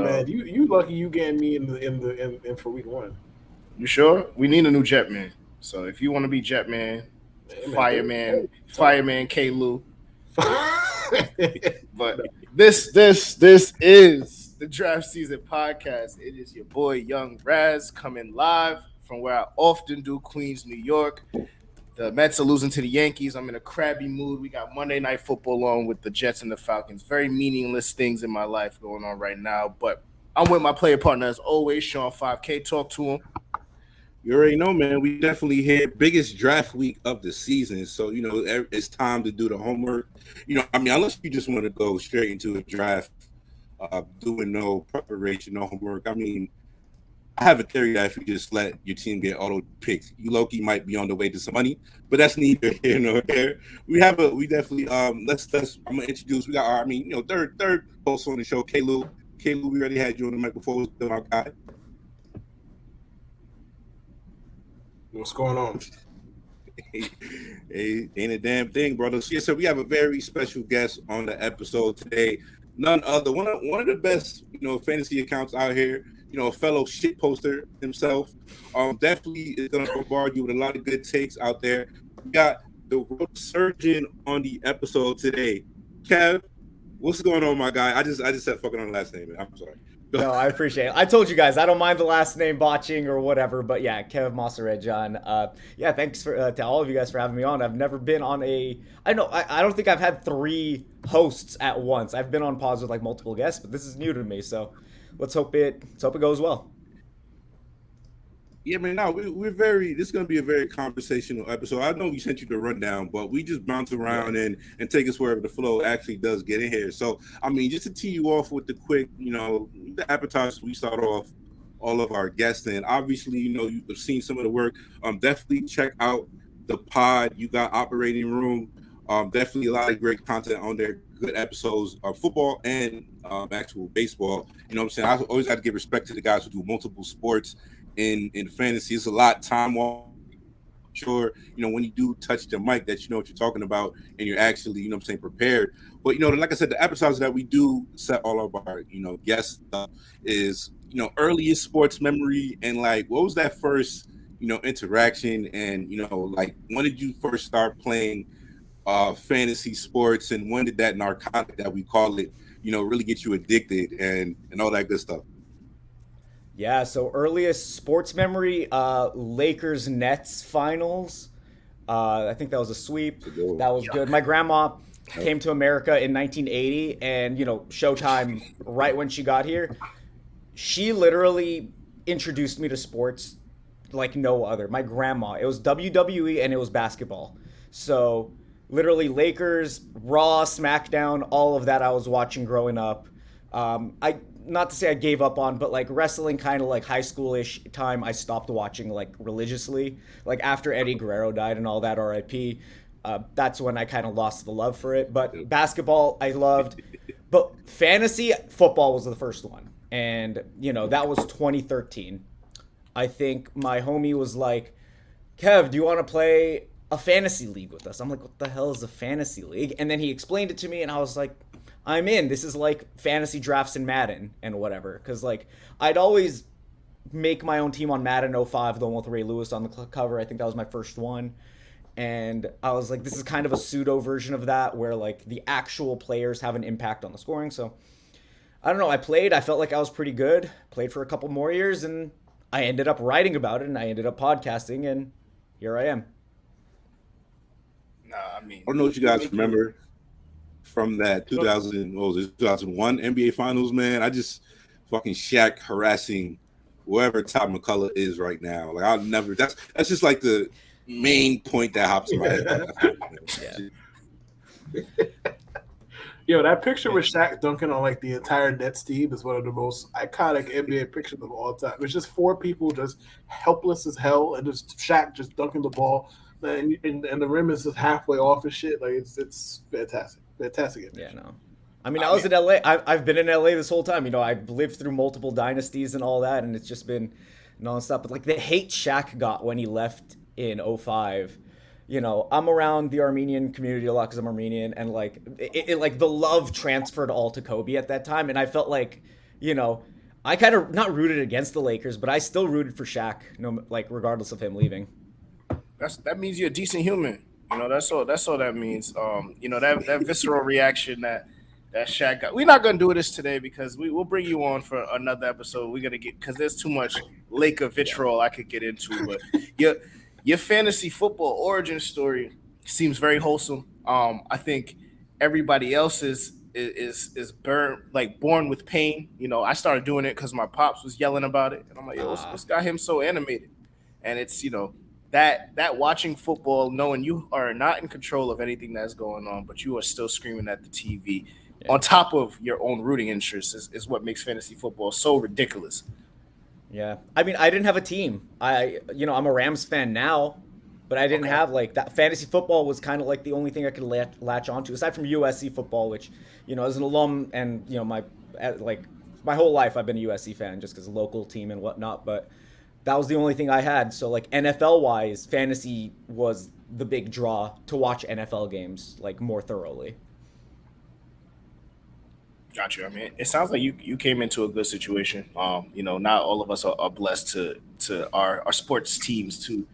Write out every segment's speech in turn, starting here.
man, you lucky you getting me in for week one. You sure? We need a new Jetman. So if you want to be Jetman, Hey, man, talk. Fireman K. Lou. But No. this is the draft season podcast. It is your boy Young Raz coming live from where I often do, Queens, New York. The Mets are losing to the Yankees. I'm in a crabby mood. We got Monday Night Football on with the Jets and the Falcons. Very meaningless things in my life going on right now. But I'm with my player partner as always, Sean 5K. Talk to him. You already know, man. We definitely hit biggest draft week of the season, so it's time to do the homework. Unless you just want to go straight into a draft, doing no preparation, no homework. I mean, I have a theory that if you just let your team get auto picked, you low-key might be on the way to some money, but that's neither here nor there. We definitely let's I'm gonna introduce. We got our third host on the show, K. Lou. K. Lou, we already had you on the mic before. Was our guy. What's going on? Hey, ain't a damn thing, brother. So we have a very special guest on the episode today. None other one of the best, fantasy accounts out here. A fellow shit poster himself. Definitely is gonna bombard you with a lot of good takes out there. We got the surgeon on the episode today. Kev, what's going on, my guy? I just said fucking on the last name, man. I'm sorry. No, I appreciate it. I told you guys I don't mind the last name botching or whatever, but yeah, Kevin Mahserjian. Yeah, thanks to all of you guys for having me on. I've never been on I don't think I've had 3 hosts at once. I've been on pause with like multiple guests, but this is new to me, so let's hope it goes well. Yeah, man. No, we're very. This is going to be a very conversational episode. I know we sent you the rundown, but we just bounce around and take us wherever the flow actually does get in here. So, I mean, just to tee you off with the quick, the appetizers we start off all of our guests in. Obviously, you've seen some of the work. Definitely check out the pod. You got Operating Room. Definitely a lot of great content on there. Good episodes of football and actual baseball. You know what I'm saying? I always got to give respect to the guys who do multiple sports. In fantasy, it's a lot time sure when you do touch the mic that you know what you're talking about and you're actually prepared. But like I said, the episodes that we do set all of our guests up is earliest sports memory and like what was that first interaction and like when did you first start playing fantasy sports and when did that narcotic that we call it really get you addicted and all that good stuff. Yeah, so earliest sports memory, Lakers Nets finals. I think that was a sweep. That was good. My grandma came to America in 1980 and, Showtime right when she got here. She literally introduced me to sports like no other. My grandma. It was WWE and it was basketball. So literally Lakers, Raw, SmackDown, all of that I was watching growing up. Not to say I gave up on, but like wrestling kind of like high school-ish time, I stopped watching like religiously. Like after Eddie Guerrero died and all that, RIP, that's when I kind of lost the love for it. But basketball, I loved. But fantasy football was the first one. And, that was 2013. I think my homie was like, Kev, do you want to play a fantasy league with us? I'm like, what the hell is a fantasy league? And then he explained it to me and I was like, I'm in. This is like fantasy drafts in Madden and whatever. Because, like, I'd always make my own team on Madden 05, the one with Ray Lewis on the cover. I think that was my first one. And I was like, this is kind of a pseudo version of that where, like, the actual players have an impact on the scoring. So, I don't know. I played. I felt like I was pretty good. Played for a couple more years. And I ended up writing about it. And I ended up podcasting. And here I am. I don't know what you guys remember from that 2001 NBA Finals, man. I just fucking Shaq harassing whoever Todd McCullough is right now. Like I'll never. That's just like the main point that hops in my head. Yo, that picture with Shaq dunking on like the entire Nets team is one of the most iconic NBA pictures of all time. It's just 4 people just helpless as hell, and just Shaq just dunking the ball, and the rim is just halfway off and shit. Like it's fantastic. Fantastic image. Yeah, no. I mean, I was in LA. I've been in LA this whole time. I've lived through multiple dynasties and all that, and it's just been nonstop. But like the hate Shaq got when he left in 05, I'm around the Armenian community a lot because I'm Armenian, and like it like the love transferred all to Kobe at that time, and I felt like, I kind of not rooted against the Lakers, but I still rooted for Shaq, regardless of him leaving. That means you're a decent human. That's all that means. That visceral reaction that Shaq got. We're not gonna do this today because we'll bring you on for another episode. We're gonna get, because there's too much Laker vitriol I could get into. But your fantasy football origin story seems very wholesome. I think everybody else is born with pain. I started doing it because my pops was yelling about it, and I'm like, yo, what's got him so animated? And it's that watching football, knowing you are not in control of anything that's going on, but you are still screaming at the TV on top of your own rooting interests is what makes fantasy football so ridiculous. Yeah. I mean, I didn't have a team. I'm a Rams fan now, but I didn't have that. Fantasy football was kind of like the only thing I could latch onto, aside from USC football, which, as an alum and, my whole life I've been a USC fan just because local team and whatnot, but that was the only thing I had. So NFL wise, fantasy was the big draw to watch NFL games more thoroughly. Gotcha. I mean, it sounds like you came into a good situation. Not all of us are blessed to our sports teams to,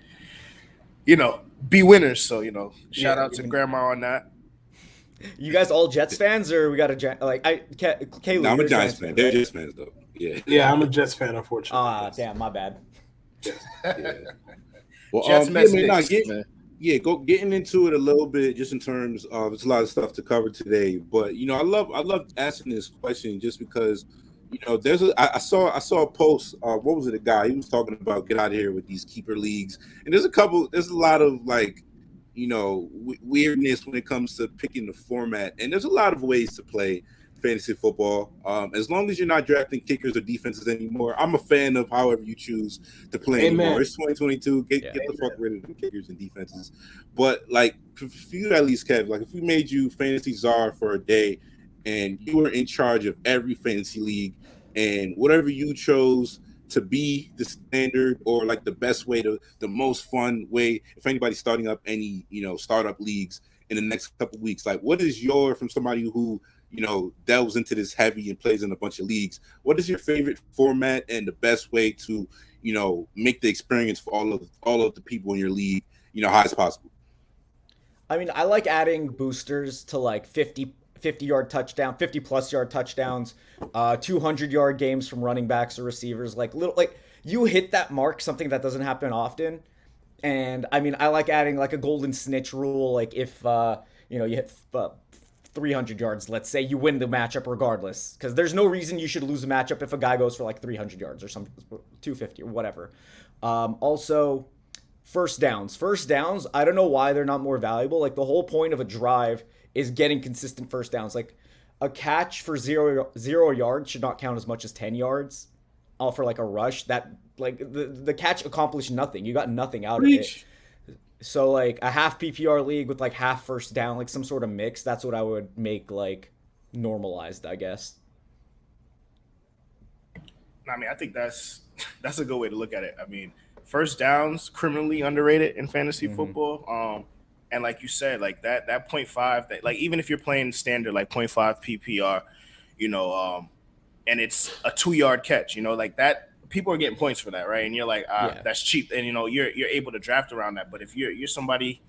be winners. So, shout out to grandma on that. You guys all Jets fans, or we got Caleb? No, I'm a Giants fan. They're Jets fans though. Yeah, I'm a Jets fan, unfortunately. Damn, my bad. Yeah. Well, Jets getting into it a little bit, just in terms of, it's a lot of stuff to cover today. But I love asking this question just because I saw a post. What was it? A guy, he was talking about get out of here with these keeper leagues, and there's a lot of weirdness when it comes to picking the format, and there's a lot of ways to play fantasy football. As long as you're not drafting kickers or defenses anymore, I'm a fan of however you choose to play anymore. It's 2022. Get the fuck rid of the kickers and defenses. But for you at least, Kev, if we made you fantasy czar for a day and you were in charge of every fantasy league, and whatever you chose to be the standard or the best way, the most fun way, if anybody's starting up any startup leagues in the next couple of weeks, what is from somebody who delves into this heavy and plays in a bunch of leagues, what is your favorite format and the best way to make the experience for all of the people in your league high as possible? I mean, I like adding boosters to 50 yard touchdown, 50 plus yard touchdowns, 200 yard games from running backs or receivers, you hit that mark, something that doesn't happen often. And I mean, I like adding a golden snitch rule, if you hit 300 yards, let's say, you win the matchup regardless, because there's no reason you should lose a matchup if a guy goes for 300 yards or some 250 or whatever. Also, first downs, I don't know why they're not more valuable. The whole point of a drive is getting consistent first downs. A catch for zero yards should not count as much as 10 yards for a rush. That the catch accomplished nothing. You got nothing out of it. So a half PPR league with half first down, some sort of mix, that's what I would make normalized, I guess. I mean, I think that's a good way to look at it. I mean, first downs, criminally underrated in fantasy football. And like you said, that 0.5, that even if you're playing standard 0.5 PPR, and it's a 2-yard catch, that, people are getting points for that, right? And you're that's cheap, and you're able to draft around that. But if you're somebody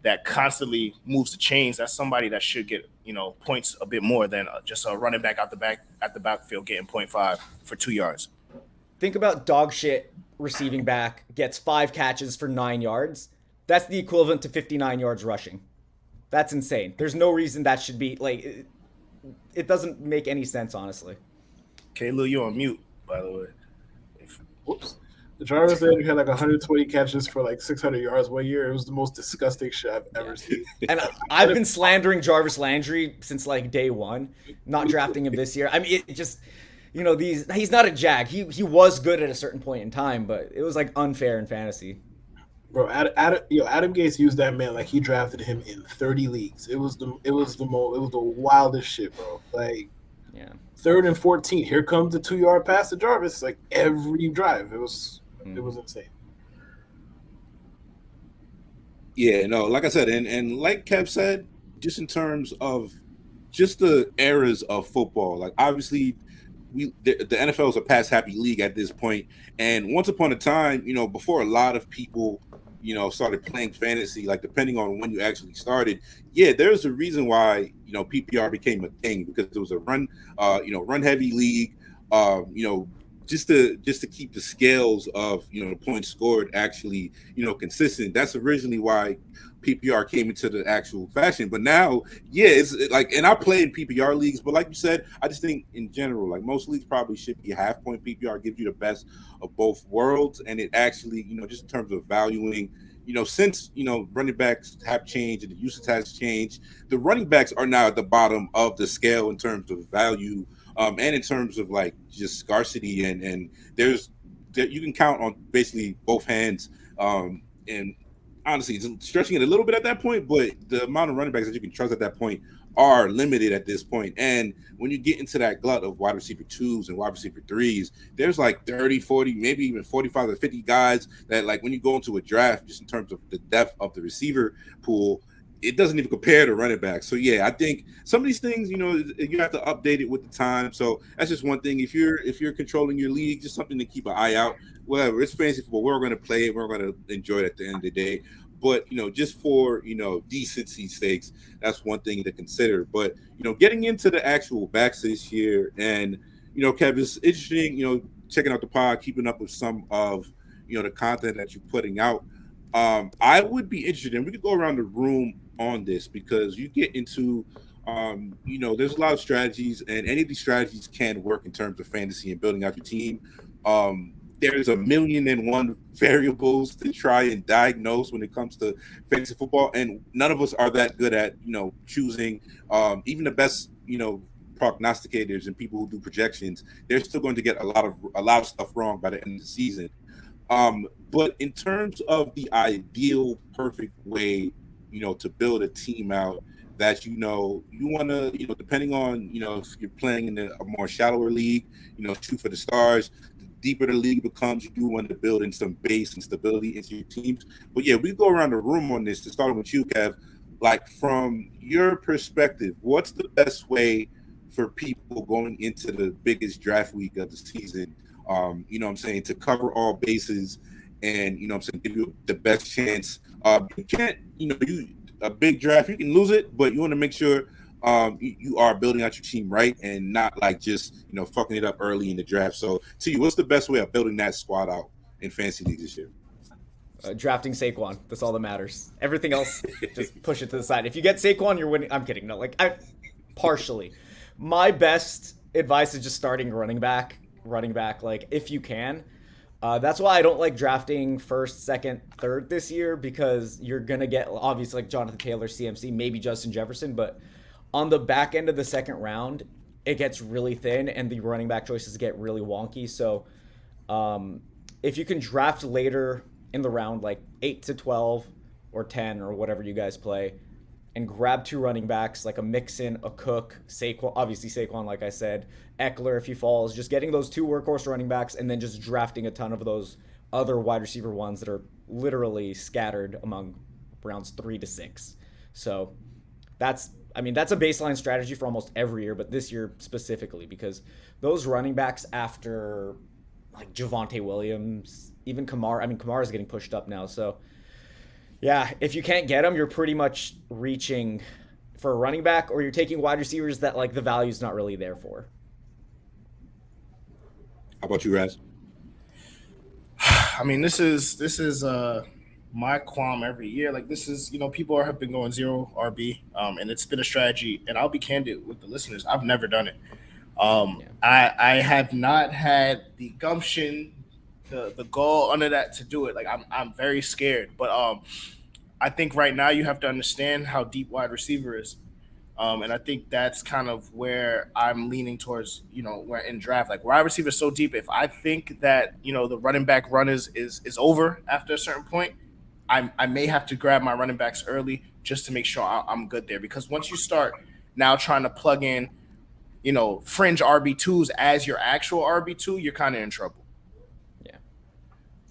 that constantly moves the chains, that's somebody that should get points a bit more than just a running back at the backfield getting 0.5 for 2 yards. Think about dog shit receiving back gets 5 catches for 9 yards. That's the equivalent to 59 yards rushing. That's insane. There's no reason that should be it doesn't make any sense, honestly. Okay, Lou, you're on mute, by the way. Whoops. The Jarvis had 120 catches for 600 yards one year. It was the most disgusting shit I've ever seen. And I've been slandering Jarvis Landry since day one, not drafting him this year. I mean, it just, he's not a Jag. He was good at a certain point in time, but it was unfair in fantasy. Bro, Adam Gase used that man he drafted him in 30 leagues. It was the wildest shit, bro. Yeah. 3rd and 14. Here comes the 2-yard pass to Jarvis. Every drive, it was insane. Yeah, no, like I said, and like Kev said, just in terms of just the eras of football, obviously the NFL is a pass happy league at this point. And once upon a time, before a lot of people, started playing fantasy, like depending on when you actually started, there's a reason why PPR became a thing, because it was a run heavy league. Just to keep the scales of the points scored actually consistent. That's originally why PPR came into the actual fashion. But now, it's like, and I play in PPR leagues, but like you said, I just think in general, like most leagues probably should be half point PPR, gives you the best of both worlds, and it actually just in terms of valuing. Since running backs have changed and the usage has changed, the running backs are now at the bottom of the scale in terms of value, and in terms of like just scarcity, and you can count on basically both hands, and honestly, it's stretching it a little bit at that point, but the amount of running backs that you can trust at that point are limited at this point. And when you get into that glut of wide receiver 2s and wide receiver 3s, there's like 30, 40, maybe even 45 to 50 guys that, like, when you go into a draft, just in terms of the depth of the receiver pool, it doesn't even compare to running back. So I think some of these things, you have to update it with the time. So that's just one thing. If you're controlling your league, just something to keep an eye out. Whatever, it's fantasy football. We're going to play it. We're going to enjoy it at the end of the day. But just for decency sakes, that's one thing to consider. But getting into the actual backs this year, and Kev, it's interesting. Checking out the pod, keeping up with some of the content that you're putting out. I would be interested, and we could go around the room on this, because you get into there's a lot of strategies, and any of these strategies can work in terms of fantasy and building out your team. There's 1,000,001 variables to try and diagnose when it comes to fantasy football, and none of us are that good at choosing. Even the best prognosticators and people who do projections, they're still going to get a lot of stuff wrong by the end of the season. But in terms of the ideal perfect way to build a team out, that you want to depending on if you're playing in a more shallower league, shoot for the stars. The deeper the league becomes, you do want to build in some base and stability into your teams. But we go around the room on this, to start with you, Kev. Like, from your perspective, what's the best way for people going into the biggest draft week of the season, to cover all bases, and give you the best chance? You can't, a big draft, you can lose it, but you want to make sure you are building out your team right, and not like just fucking it up early in the draft. So, to you, what's the best way of building that squad out in fantasy leagues this year? Drafting Saquon. That's all that matters. Everything else, just push it to the side. If you get Saquon, you're winning. I'm kidding. No, partially. My best advice is just starting running back, like, if you can. That's why I don't like drafting first, second, third this year, because you're going to get, obviously, like Jonathan Taylor, CMC, maybe Justin Jefferson, but on the back end of the second round, it gets really thin, and the running back choices get really wonky. So if you can draft later in the round, like 8 to 12 or 10 or whatever you guys play, and grab 2 running backs, like a Mixon, a Cook, Saquon, obviously Saquon, like I said, Eckler if he falls, just getting those 2 workhorse running backs, and then just drafting a ton of those other wide receiver ones that are literally scattered among rounds 3 to 6. So that's a baseline strategy for almost every year, but this year specifically, because those running backs after, like, Javonte Williams, even Kamara's getting pushed up now. So yeah, if you can't get them, you're pretty much reaching for a running back, or you're taking wide receivers that, like, the value's not really there for. How about you, Raz? I mean, this is my qualm every year. Like, this is, people have been going 0 RB, and it's been a strategy. And I'll be candid with the listeners, I've never done it. I have not had the gumption, the gall under that to do it. Like, I'm very scared. But I think right now you have to understand how deep wide receiver is. And I think that's kind of where I'm leaning towards, where in draft, like, wide receiver is so deep. If I think that, the running back run is over after a certain point, I may have to grab my running backs early just to make sure I'm good there. Because once you start now trying to plug in, fringe RB2s as your actual RB2, you're kind of in trouble. Yeah.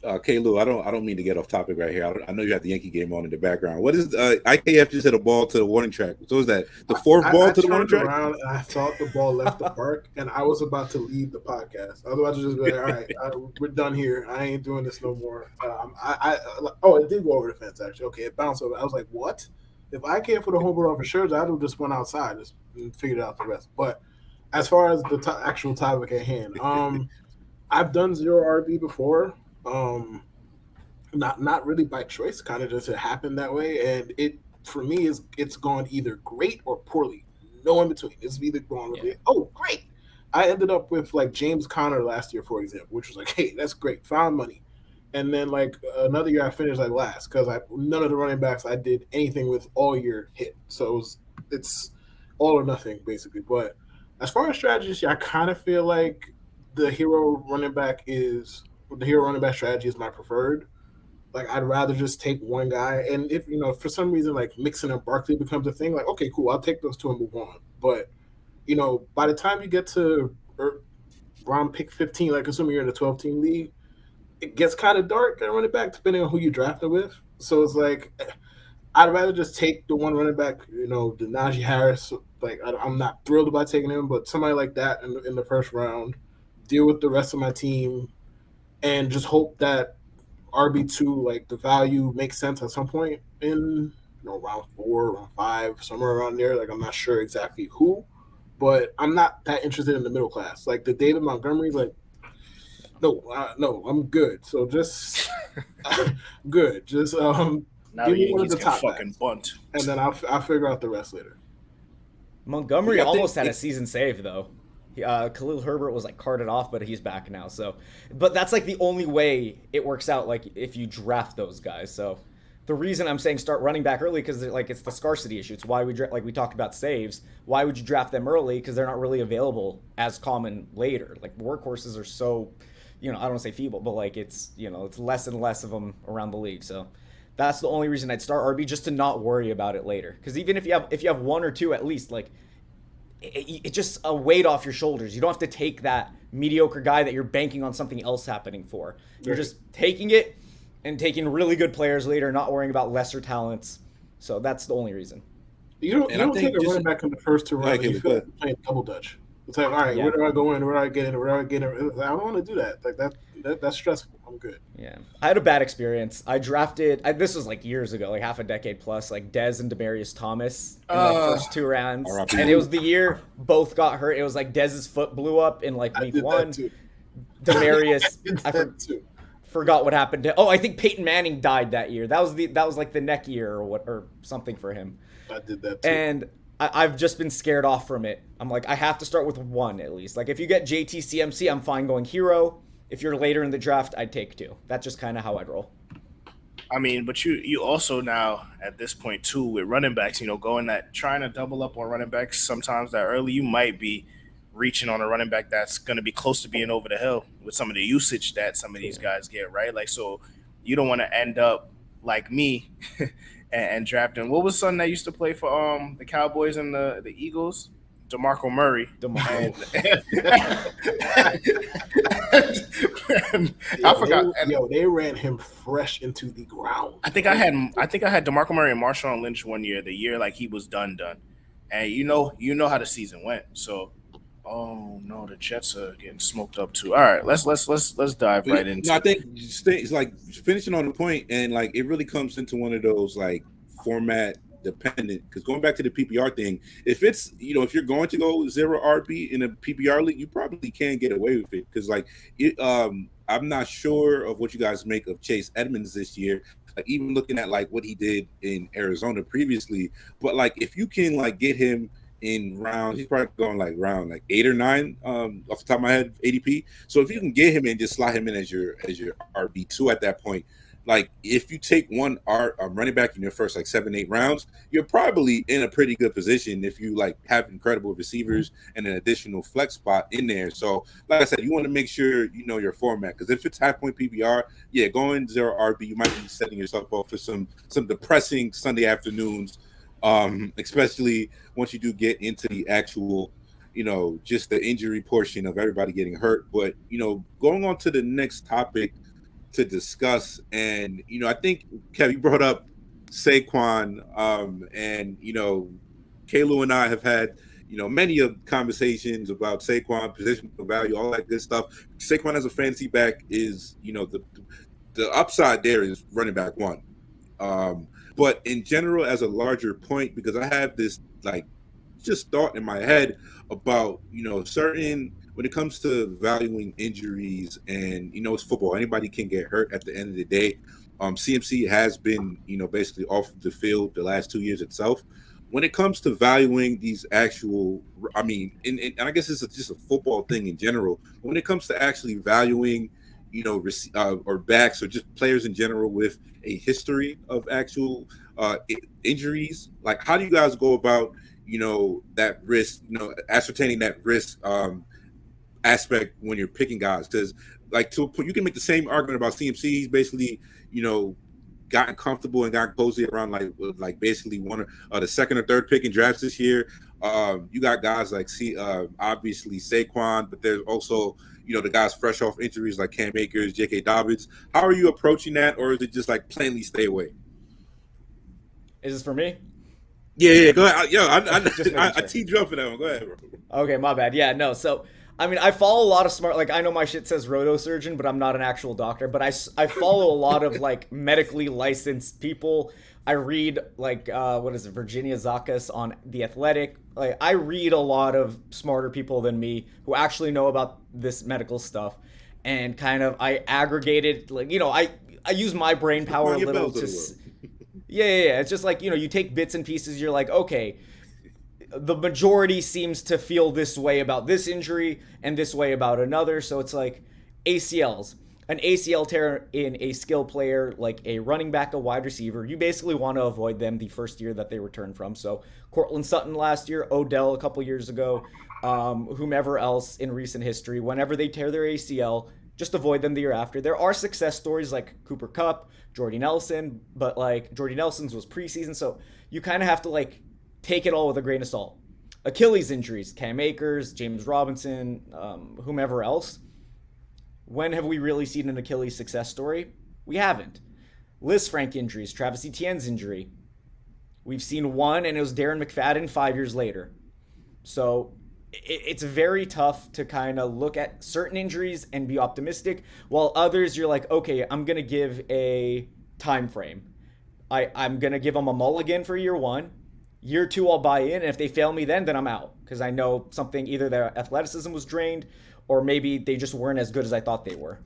Lou, I don't mean to get off topic right here. I know you have the Yankee game on in the background. What is IKF just hit a ball to the warning track? So is that the fourth ball to the warning track? Around and I thought the ball left the park, and I was about to leave the podcast. I was about to just be like, "All right, we're done here. I ain't doing this no more." It did go over the fence actually. Okay, it bounced over. I was like, "What?" If I can't put a home run off for sure, I'd have just went outside and figured out the rest. But as far as the actual topic at hand, I've done zero RB before. Not really by choice, kind of just it happened that way, and it for me it's gone either great or poorly, no in between. It's either gone really, oh great. I ended up with like James Conner last year, for example, which was like, hey, that's great, found money. And then like another year I finished like last because none of the running backs I did anything with all year hit, so it's all or nothing basically. But as far as strategies, I kind of feel like the hero running back strategy is my preferred. Like I'd rather just take one guy, and if for some reason like Mixon and Barkley becomes a thing, like okay, cool, I'll take those two and move on. But by the time you get to round pick 15, like assuming you're in a 12-team league, it gets kind of dark at running back depending on who you drafted with. So it's like I'd rather just take the one running back, the Najee Harris. Like I'm not thrilled about taking him, but somebody like that in the first round, deal with the rest of my team, and just hope that RB2, like the value makes sense at some point in round 4, round 5, somewhere around there. Like I'm not sure exactly who, but I'm not that interested in the middle class. Like the David Montgomery, like no, I'm good. So just good. Just now give the me one of Yankees the top fucking backs, bunt, and then I'll figure out the rest later. Montgomery almost had a season save though. Khalil Herbert was like carted off, but he's back now. So, but that's like the only way it works out. Like if you draft those guys. So, the reason I'm saying start running back early because like it's the scarcity issue. It's why like we talked about saves. Why would you draft them early? Because they're not really available as common later. Like workhorses are so, I don't want to say feeble, but like it's it's less and less of them around the league. So. That's the only reason I'd start RB, just to not worry about it later. Because even if you have one or two at least, like it's just a weight off your shoulders. You don't have to take that mediocre guy that you're banking on something else happening for. You're just taking it and taking really good players later, not worrying about lesser talents. So that's the only reason. You don't take a running back in the first 2 rounds. You feel like you're playing double dutch. It's like, all right, where do I go in? Where do I get in? Where do I get in? I don't want to do that. Like that's stressful. I'm good. Yeah, I had a bad experience. I drafted. This was like years ago, like half a decade plus. Like Dez and Demaryius Thomas in the first 2 rounds, and it was the year both got hurt. It was like Dez's foot blew up in like week 1. Demaryius, forgot what happened to. Oh, I think Peyton Manning died that year. That was like the neck year or something for him. I did that too. And I've just been scared off from it. I'm like, I have to start with one at least. Like if you get JTCMC, I'm fine going hero. If you're later in the draft, I'd take 2. That's just kind of how I'd roll. I mean, but you also now at this point too with running backs, going that trying to double up on running backs sometimes that early, you might be reaching on a running back that's going to be close to being over the hill with some of the usage that some of these guys get, right? Like, so you don't want to end up like me and drafting. What was son that used to play for the Cowboys and the Eagles? DeMarco Murray. I forgot. They ran him fresh into the ground. I think I had DeMarco Murray and Marshawn Lynch one year, the year like he was done. And you know how the season went. So oh no, the Jets are getting smoked up too. All right, let's dive right into. No, I think it's like finishing on the point, and like it really comes into one of those like format dependent, because going back to the PPR thing, if it's if you're going to go 0 RB in a PPR league, you probably can get away with it, because like I'm not sure of what you guys make of Chase Edmonds this year. Like even looking at like what he did in Arizona previously, but like if you can like get him in round, he's probably going like round like 8 or 9 off the top of my head ADP. So if you can get him and just slot him in as your RB2 at that point, like if you take one running back in your first like 7-8 rounds, you're probably in a pretty good position if you like have incredible receivers and an additional flex spot in there. So like I said, you want to make sure you know your format, because if it's half point PPR, going 0 RB, you might be setting yourself up for some depressing Sunday afternoons, especially once you do get into the actual just the injury portion of everybody getting hurt. But going on to the next topic, to discuss. And I think Kev, you brought up Saquon, and Kalu and I have had many of conversations about Saquon, positional value, all that good stuff. Saquon as a fantasy back is the upside there is running back one. But in general, as a larger point, because I have this just thought in my head about certain, when it comes to valuing injuries, and it's football, anybody can get hurt at the end of the day. CMC has been basically off the field the last 2 years itself. When it comes to valuing these actual, I mean, and I guess it's just a football thing in general. When it comes to actually valuing or backs, or just players in general with a history of actual injuries, like how do you guys go about that risk, ascertaining that risk aspect when you're picking guys? Because to a point, you can make the same argument about CMC. He's basically gotten comfortable and gotten cozy around like basically one of the second or third pick in drafts this year. You got guys like obviously Saquon, but there's also the guys fresh off injuries like Cam Akers, J.K. Dobbins. How are you approaching that, or is it just plainly stay away? Is this for me? Yeah, go ahead. I teed you up for that one. Go ahead, bro. Okay, my bad. Yeah, no. So, I mean, I follow a lot of smart, I know my shit says roto-surgeon, but I'm not an actual doctor. But I follow a lot of, medically licensed people. I read, Virginia Zakas on The Athletic. I read a lot of smarter people than me who actually know about this medical stuff. And kind of, I aggregated, I use my brain power a little to... Yeah. It's just you take bits and pieces. You're like, okay, the majority seems to feel this way about this injury and this way about another. So it's like ACLs. An ACL tear in a skill player, like a running back, a wide receiver, you basically want to avoid them the first year that they return from. So Cortland Sutton last year, Odell a couple years ago, whomever else in recent history, whenever they tear their ACL, just avoid them the year after. There are success stories like Cooper Kupp, Jordy Nelson, but Jordy Nelson's was preseason, so you kind of have to take it all with a grain of salt. Achilles injuries, Cam Akers, James Robinson, whomever else. When have we really seen an Achilles success story? We haven't. Liz Frank injuries, Travis Etienne's injury. We've seen one, and it was Darren McFadden 5 years later. So it's very tough to kind of look at certain injuries and be optimistic, while others you're like, okay, I'm going to give a time frame. I'm going to give them a mulligan for year one. Year two, I'll buy in, and if they fail me then I'm out, because I know something, either their athleticism was drained or maybe they just weren't as good as I thought they were.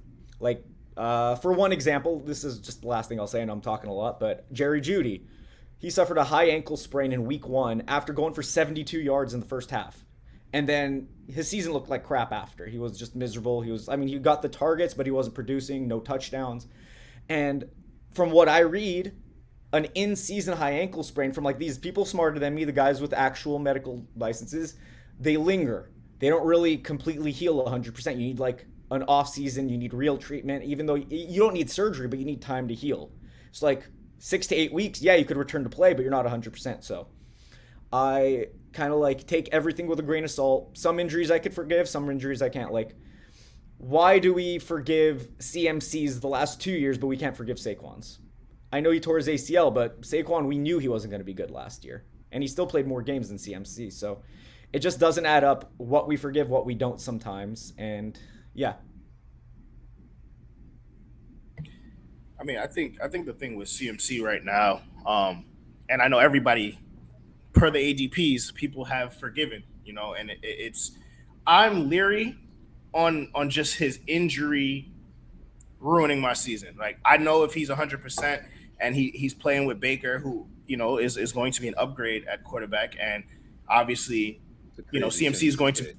For one example, this is just the last thing I'll say, and I'm talking a lot, but Jerry Jeudy, he suffered a high ankle sprain in week one after going for 72 yards in the first half. And then his season looked like crap after. He was just miserable. He got the targets, but he wasn't producing, no touchdowns. And from what I read, an in-season high ankle sprain from these people smarter than me, the guys with actual medical licenses, they linger. They don't really completely heal 100%. You need an off-season, you need real treatment, even though you don't need surgery, but you need time to heal. It's 6 to 8 weeks. Yeah, you could return to play, but you're not 100%. So I kind of take everything with a grain of salt. Some injuries I could forgive, some injuries I can't. Why do we forgive CMC's the last 2 years, but we can't forgive Saquon's? I know he tore his ACL, but Saquon, we knew he wasn't going to be good last year. And he still played more games than CMC. So it just doesn't add up what we forgive, what we don't sometimes. And yeah. I mean, I think the thing with CMC right now, and I know everybody, per the ADPs, people have forgiven, and it's I'm leery on just his injury ruining my season. I know if he's 100% and he's playing with Baker, who is going to be an upgrade at quarterback, and obviously CMC is going to.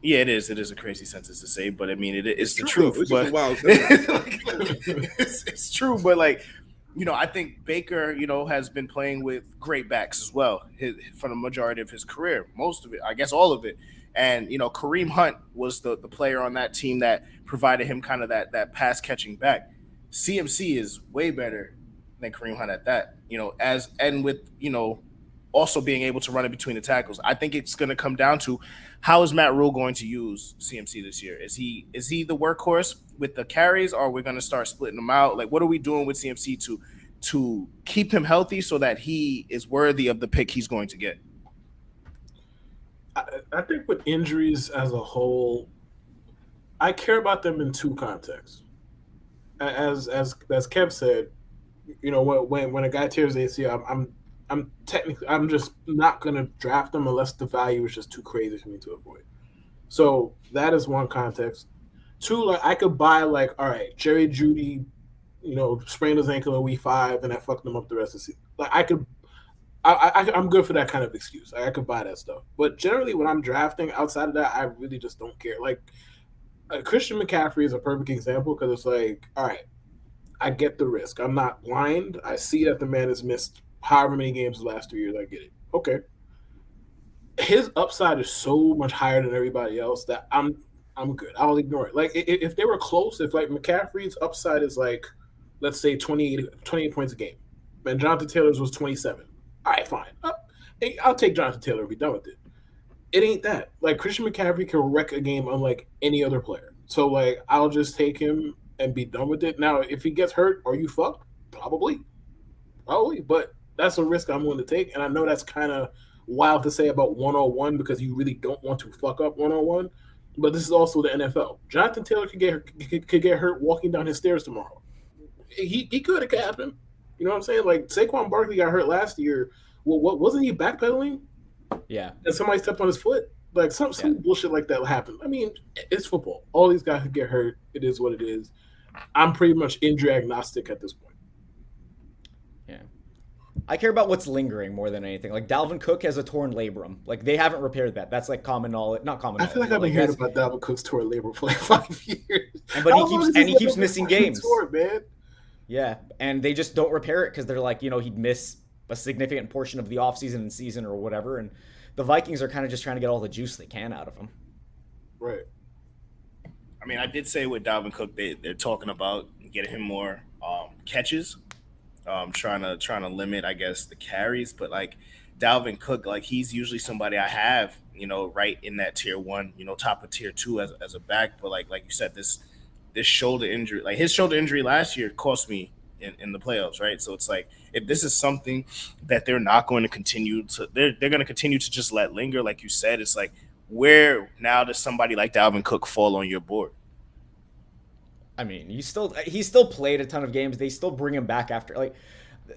Yeah, it is. It is a crazy sentence to say, but I mean, it's the truth. But it's true. But I think Baker, has been playing with great backs as well for the majority of his career, most of it, I guess all of it. And Kareem Hunt was the player on that team that provided him kind of that pass catching back. CMC is way better than Kareem Hunt at that. With also being able to run it between the tackles. I think it's going to come down to how is Matt Rule going to use CMC this year? Is he the workhorse with the carries, or are we going to start splitting them out? Like, what are we doing with CMC to keep him healthy so that he is worthy of the pick he's going to get? I think with injuries as a whole, I care about them in two contexts. As Kev said, when a guy tears ACL, I'm just not gonna draft him unless the value is just too crazy for me to avoid. So that is one context. Two, like I could buy all right, Jerry Jeudy, sprained his ankle in week 5 and that fucked him up the rest of the season. Like I could. I'm good for that kind of excuse. I could buy that stuff. But generally, when I'm drafting, outside of that, I really just don't care. Christian McCaffrey is a perfect example because it's like, all right, I get the risk. I'm not blind. I see that the man has missed however many games the last 2 years. I get it. Okay. His upside is so much higher than everybody else that I'm good. I'll ignore it. Like if they were close, if McCaffrey's upside is let's say 28 points a game, and Jonathan Taylor's was 27. All right, fine. I'll take Jonathan Taylor and be done with it. It ain't that. Christian McCaffrey can wreck a game unlike any other player. So, I'll just take him and be done with it. Now, if he gets hurt, are you fucked? Probably. But that's a risk I'm willing to take. And I know that's kind of wild to say about 101 because you really don't want to fuck up 101. But this is also the NFL. Jonathan Taylor could get hurt walking down his stairs tomorrow. He could. It could happen. You know what I'm saying? Saquon Barkley got hurt last year. Well, what wasn't he backpedaling? Yeah. And somebody stepped on his foot. Some bullshit like that happened. I mean, it's football. All these guys could get hurt. It is what it is. I'm pretty much injury agnostic at this point. Yeah. I care about what's lingering more than anything. Dalvin Cook has a torn labrum. They haven't repaired that. That's common knowledge. Not common knowledge. I feel like I've been hearing about Dalvin Cook's torn labrum for 5 years. But he keeps missing games. Torn, man. Yeah, and they just don't repair it because they're he'd miss a significant portion of the offseason and season or whatever, and the Vikings are kind of just trying to get all the juice they can out of him. Right. I mean, I did say with Dalvin Cook, they're talking about getting him more catches, trying to limit, I guess, the carries. But Dalvin Cook, he's usually somebody I have, right in that tier 1, top of tier 2 as a back. But like you said, this shoulder injury, his shoulder injury last year cost me in the playoffs, right? So it's if this is something that they're not going to continue to, they're going to continue to just let linger, like you said, it's where now does somebody like Dalvin Cook fall on your board? I mean, he still played a ton of games. They still bring him back after,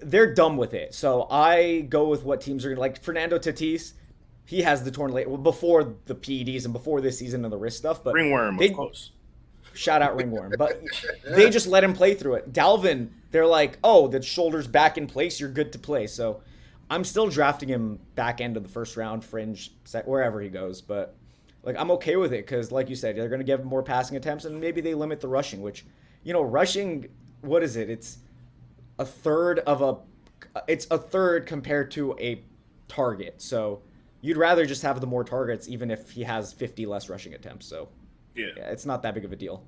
they're done with it. So I go with what teams are going to, Fernando Tatis, he has the torn labrum before the PEDs and before this season and the wrist stuff, but ringworm, of course. Shout out ringworm. But they just let him play through it. Dalvin, they're oh, the shoulder's back in place. You're good to play. So I'm still drafting him back end of the first round, fringe, wherever he goes. But I'm okay with it because, like you said, they're going to give him more passing attempts and maybe they limit the rushing, which, rushing, what is it? It's a third compared to a target. So you'd rather just have the more targets even if he has 50 less rushing attempts. So yeah, it's not that big of a deal.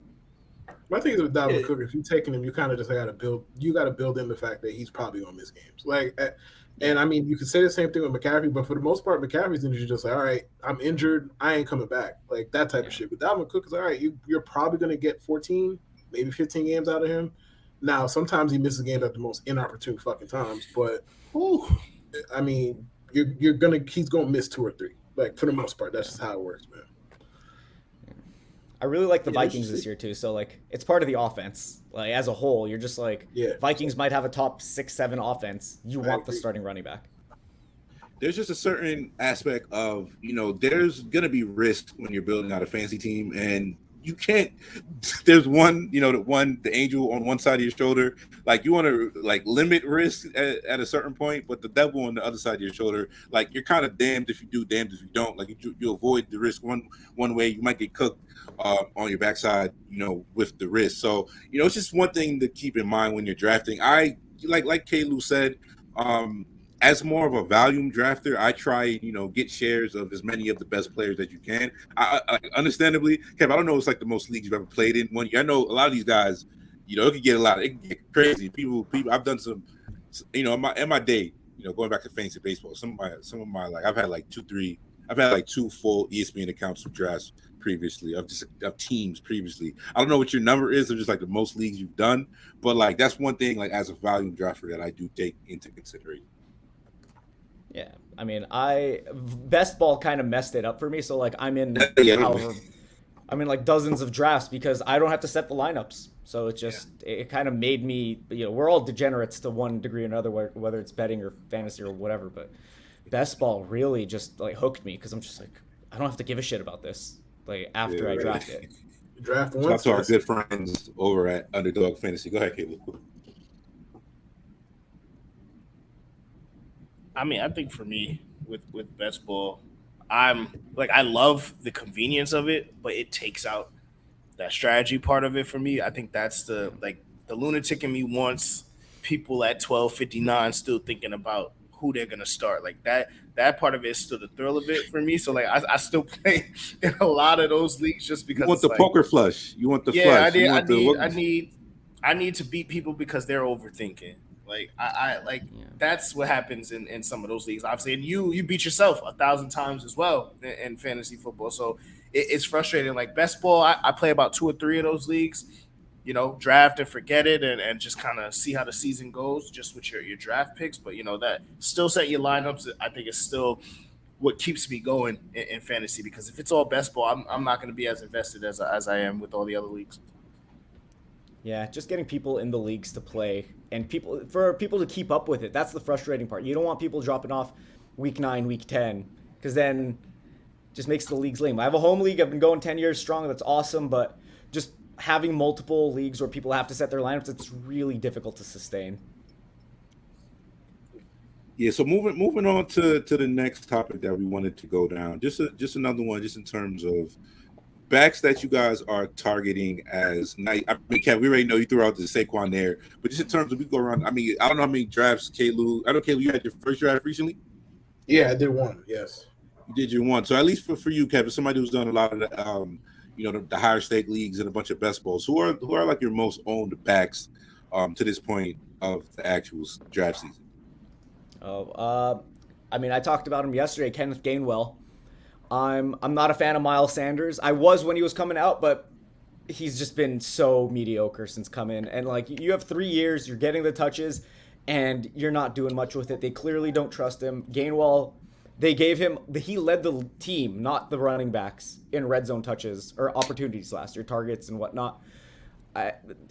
My thing is with Dalvin Cook, if you're taking him, you kind of just got to build in the fact that he's probably going to miss games. And I mean, you could say the same thing with McCaffrey, but for the most part, McCaffrey's injury just all right, I'm injured, I ain't coming back. That type of shit. But Dalvin Cook is all right, you're probably going to get 14, maybe 15 games out of him. Now, sometimes he misses games at the most inopportune fucking times, but I mean, he's going to miss 2 or 3. For the most part, that's just how it works, man. I really like the Vikings this year too. So it's part of the offense. As a whole, you're just Vikings might have a top 6-7 offense. You want the starting running back. There's just a certain aspect of, there's going to be risk when you're building out a fantasy team, and you can't, there's the angel on one side of your shoulder. You want to limit risk at a certain point, but the devil on the other side of your shoulder, you're kind of damned if you do, damned if you don't. You avoid the risk one way, you might get cooked on your backside, with the risk. So, it's just one thing to keep in mind when you're drafting. I like K-Lou said, as more of a volume drafter, I try, get shares of as many of the best players that you can. I understandably, Kev, I don't know if it's the most leagues you've ever played in. I know a lot of these guys, it can get crazy. People. I've done some, in my day, going back to fantasy baseball, some of my like I've had like two full ESPN accounts of drafts previously of teams previously. I don't know what your number is of just like the most leagues you've done, but like that's one thing like as a volume drafter that I do take into consideration. Yeah, I mean, best ball kind of messed it up for me. So like I'm in like dozens of drafts because I don't have to set the lineups. So it kind of made me, we're all degenerates to one degree or another, whether it's betting or fantasy or whatever. But best ball really just like hooked me because I'm just like, I don't have to give a shit about this like after I draft it. Draft one. Shout out to our good friends over at Underdog Fantasy. Go ahead, Caleb. I mean, I think for me with best ball, I love the convenience of it, but it takes out that strategy part of it for me. I think that's the lunatic in me wants people at 12:59 still thinking about who they're gonna start. Like that part of it is still the thrill of it for me. So like I still play in a lot of those leagues just because you want the poker flush. You want the flush. I need to beat people because they're overthinking. Like that's what happens in some of those leagues. Obviously, and you beat yourself 1,000 times as well in fantasy football. So it's frustrating. Like best ball, I play about 2 or 3 of those leagues. Draft and forget it, and just kind of see how the season goes, just with your draft picks. But that still set your lineups. I think it's still what keeps me going in fantasy, because if it's all best ball, I'm not going to be as invested as I am with all the other leagues. Yeah, just getting people in the leagues to play and for people to keep up with it. That's the frustrating part. You don't want people dropping off week 9, week 10, because then just makes the leagues lame. I have a home league. I've been going 10 years strong. That's awesome. But just having multiple leagues where people have to set their lineups, it's really difficult to sustain. Yeah, so moving on to the next topic that we wanted to go down. Just another one, just in terms of backs that you guys are targeting as nice. I mean, Kev, we already know you threw out the Saquon there, but just in terms of we go around. I mean, I don't know how many drafts, Kalu. I know, Kalu, you had your first draft recently. Yeah, I did one. Yes, you did your one. So at least for you, Kevin, somebody who's done a lot of the higher stake leagues and a bunch of best balls. Who are like your most owned backs to this point of the actual draft season? I mean, I talked about him yesterday, Kenneth Gainwell. I'm not a fan of Miles Sanders. I was when he was coming out, but he's just been so mediocre since coming. And like, you have 3 years, you're getting the touches, and you're not doing much with it. They clearly don't trust him. Gainwell, he led the team, not the running backs, in red zone touches or opportunities last year, targets and whatnot.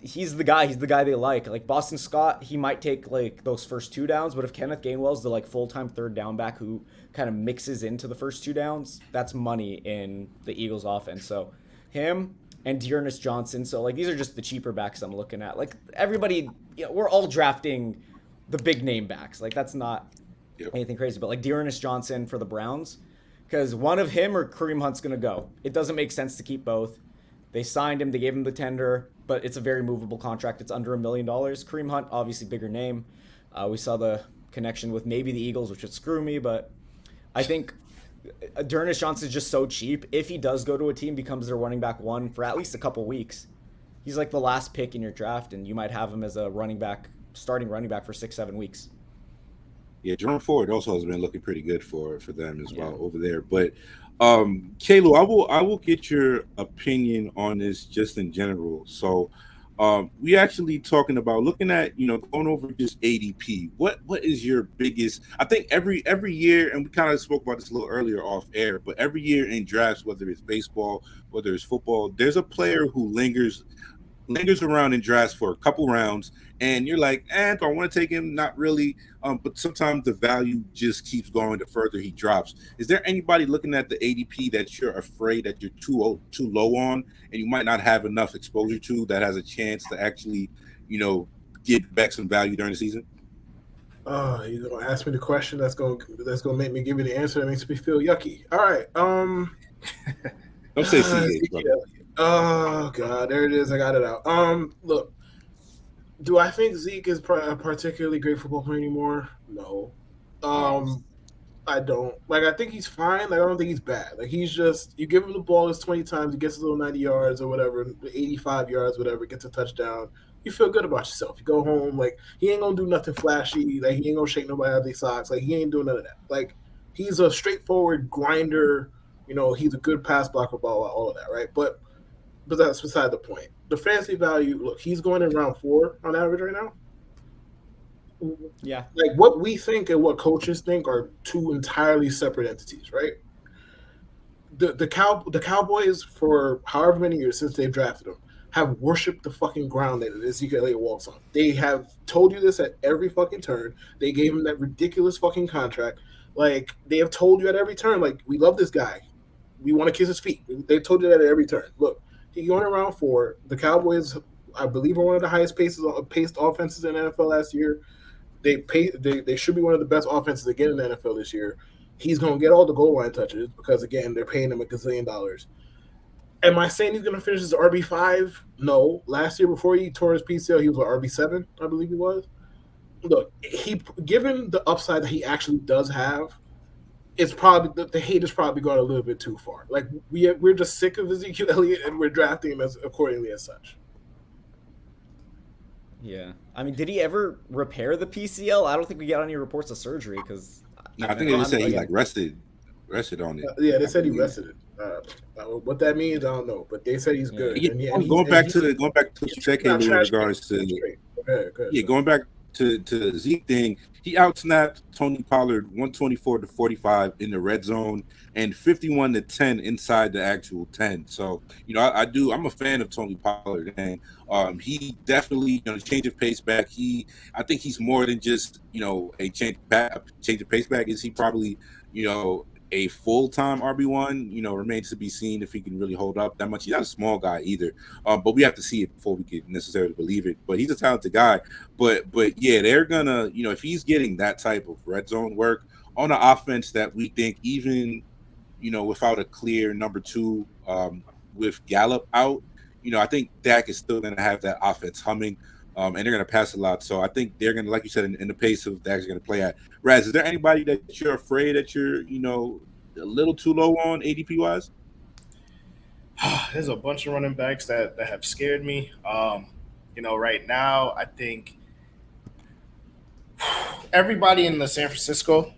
He's the guy they like. Like Boston Scott, he might take like those first 2 downs, but if Kenneth Gainwell's the like full-time third down back who kind of mixes into the first 2 downs, that's money in the Eagles offense. So him and Dearness Johnson. So like these are just the cheaper backs I'm looking at. Like everybody, we're all drafting the big name backs. Like that's not anything crazy, but like Dearness Johnson for the Browns, because one of him or Kareem Hunt's gonna go. It doesn't make sense to keep both. They signed him, they gave him the tender, but it's a very movable contract. It's under $1 million. Kareem Hunt, obviously bigger name. We saw the connection with maybe the Eagles, which would screw me, but I think Dearness Johnson is just so cheap. If he does go to a team, becomes their running back 1 for at least a couple weeks. He's like the last pick in your draft, and you might have him as a starting running back for 6-7 weeks. Yeah, Jerome Ford also has been looking pretty good for them as well over there. But Kalu, I will get your opinion on this just in general. So we actually talking about looking at going over just ADP. What is your biggest? I think every year, and we kind of spoke about this a little earlier off air, but every year in drafts, whether it's baseball, whether it's football, there's a player who lingers around in drafts for a couple rounds, and you're like, do I want to take him? Not really. But sometimes the value just keeps going the further he drops. Is there anybody looking at the ADP that you're afraid that you're too low on, and you might not have enough exposure to, that has a chance to actually, get back some value during the season? You're gonna ask me the question that's gonna make me give you the answer that makes me feel yucky. All right. Don't say CH, brother. Oh God, there it is. I got it out. Look, do I think Zeke is a particularly great football player anymore? No. I don't. Like, I think he's fine. Like, I don't think he's bad. Like, he's just, you give him the ball his 20 times, he gets his little 90 yards or whatever, 85 yards, whatever, gets a touchdown. You feel good about yourself. You go home, like, he ain't gonna do nothing flashy. Like, he ain't gonna shake nobody out of their socks. Like, he ain't doing none of that. Like, he's a straightforward grinder. You know, he's a good pass blocker, all of that, right? But that's beside the point. The fantasy value, look, he's going in round 4 on average right now. Yeah. Like, what we think and what coaches think are two entirely separate entities, right? The Cowboys, for however many years since they've drafted him, have worshipped the fucking ground that Ezekiel Elliott walks on. They have told you this at every fucking turn. They gave him that ridiculous fucking contract. Like, they have told you at every turn, like, we love this guy. We want to kiss his feet. They've told you that at every turn. Look, he's going around 4. The Cowboys, I believe, are one of the highest paced offenses in the NFL last year. They should be one of the best offenses again in the NFL this year. He's going to get all the goal line touches because, again, they're paying him $1 gazillion. Am I saying he's going to finish as RB5? No. Last year, before he tore his PCL, he was RB7, I believe he was. Look, given the upside that he actually does have, it's probably the hate is probably gone a little bit too far. Like, we're just sick of Ezekiel Elliott and we're drafting him as accordingly as such. Yeah. I mean, did he ever repair the PCL? I don't think we got any reports of surgery because. No, I think they just said he like rested on it. Yeah, they said he rested it. What that means, I don't know, but they said he's good. Yeah, and going back to the second in regards to going back to the Zeke thing, he outsnapped Tony Pollard 124-45 in the red zone and 51-10 inside the actual 10. So, you know, I'm a fan of Tony Pollard, and he definitely, change of pace back. I think he's more than just, a change of pace back. Is he probably, a full-time RB1, remains to be seen if he can really hold up that much. He's not a small guy either, but we have to see it before we can necessarily believe it. But he's a talented guy. But yeah, they're gonna, if he's getting that type of red zone work on an offense that we think even, without a clear number 2, with Gallup out, I think Dak is still gonna have that offense humming. And they're going to pass a lot. So I think they're going to, like you said, in the pace of Dak's going to play at. Raz, is there anybody that you're afraid that you're, a little too low on ADP wise? There's a bunch of running backs that have scared me. Right now, I think everybody in the San Francisco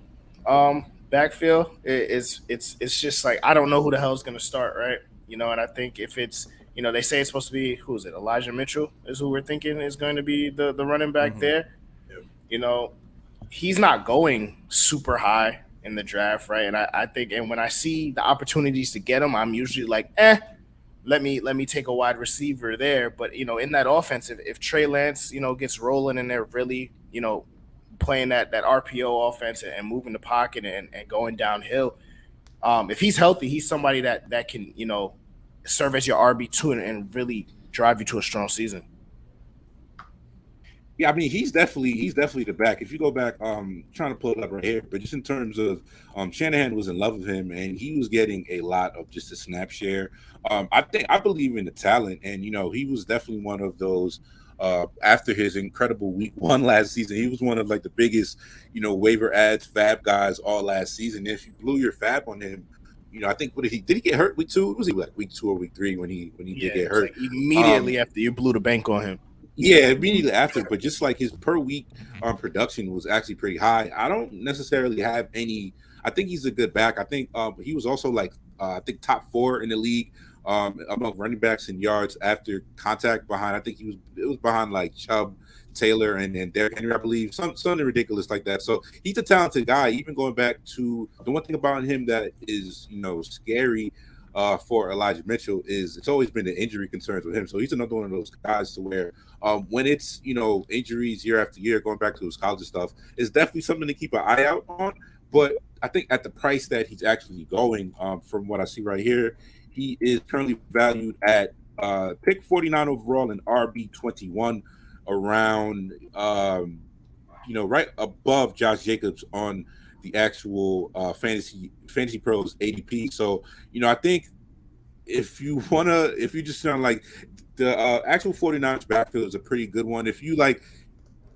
backfield it's just like, I don't know who the hell is going to start, right? And I think if it's, they say it's supposed to be, who is it? Elijah Mitchell is who we're thinking is going to be the running back there. Yep. He's not going super high in the draft, right? And I think, and when I see the opportunities to get him, I'm usually like, let me take a wide receiver there. But, in that offense, if Trey Lance, gets rolling and they're really, playing that RPO offense and moving the pocket and going downhill, if he's healthy, he's somebody that can, serve as your RB2 and really drive you to a strong season. Yeah, I mean, he's definitely the back. If you go back, trying to pull it up right here, but just in terms of Shanahan was in love with him, and he was getting a lot of just a snap share. I believe in the talent, and he was definitely one of those. After his incredible week 1 last season, he was one of like the biggest, waiver ads fab guys all last season. If you blew your fab on him, I think did he get hurt week 2? Was he like week 2 or week 3 when he did get hurt? Like immediately after you blew the bank on him. Yeah, immediately after, but just like his per week production was actually pretty high. I don't necessarily have any. I think he's a good back. I think he was also like I think top 4 in the league among running backs in yards after contact behind. I think it was behind like Chubb, Taylor, and Derrick Henry, I believe, something ridiculous like that. So he's a talented guy. Even going back to the one thing about him that is scary for Elijah Mitchell is it's always been the injury concerns with him. So he's another one of those guys to where when it's injuries year after year, going back to his college stuff, is definitely something to keep an eye out on. But I think at the price that he's actually going, from what I see right here, he is currently valued at pick 49 overall and RB21, around right above Josh Jacobs on the actual Fantasy Pros ADP. So I think if you just sound like the actual 49ers backfield is a pretty good one. If you like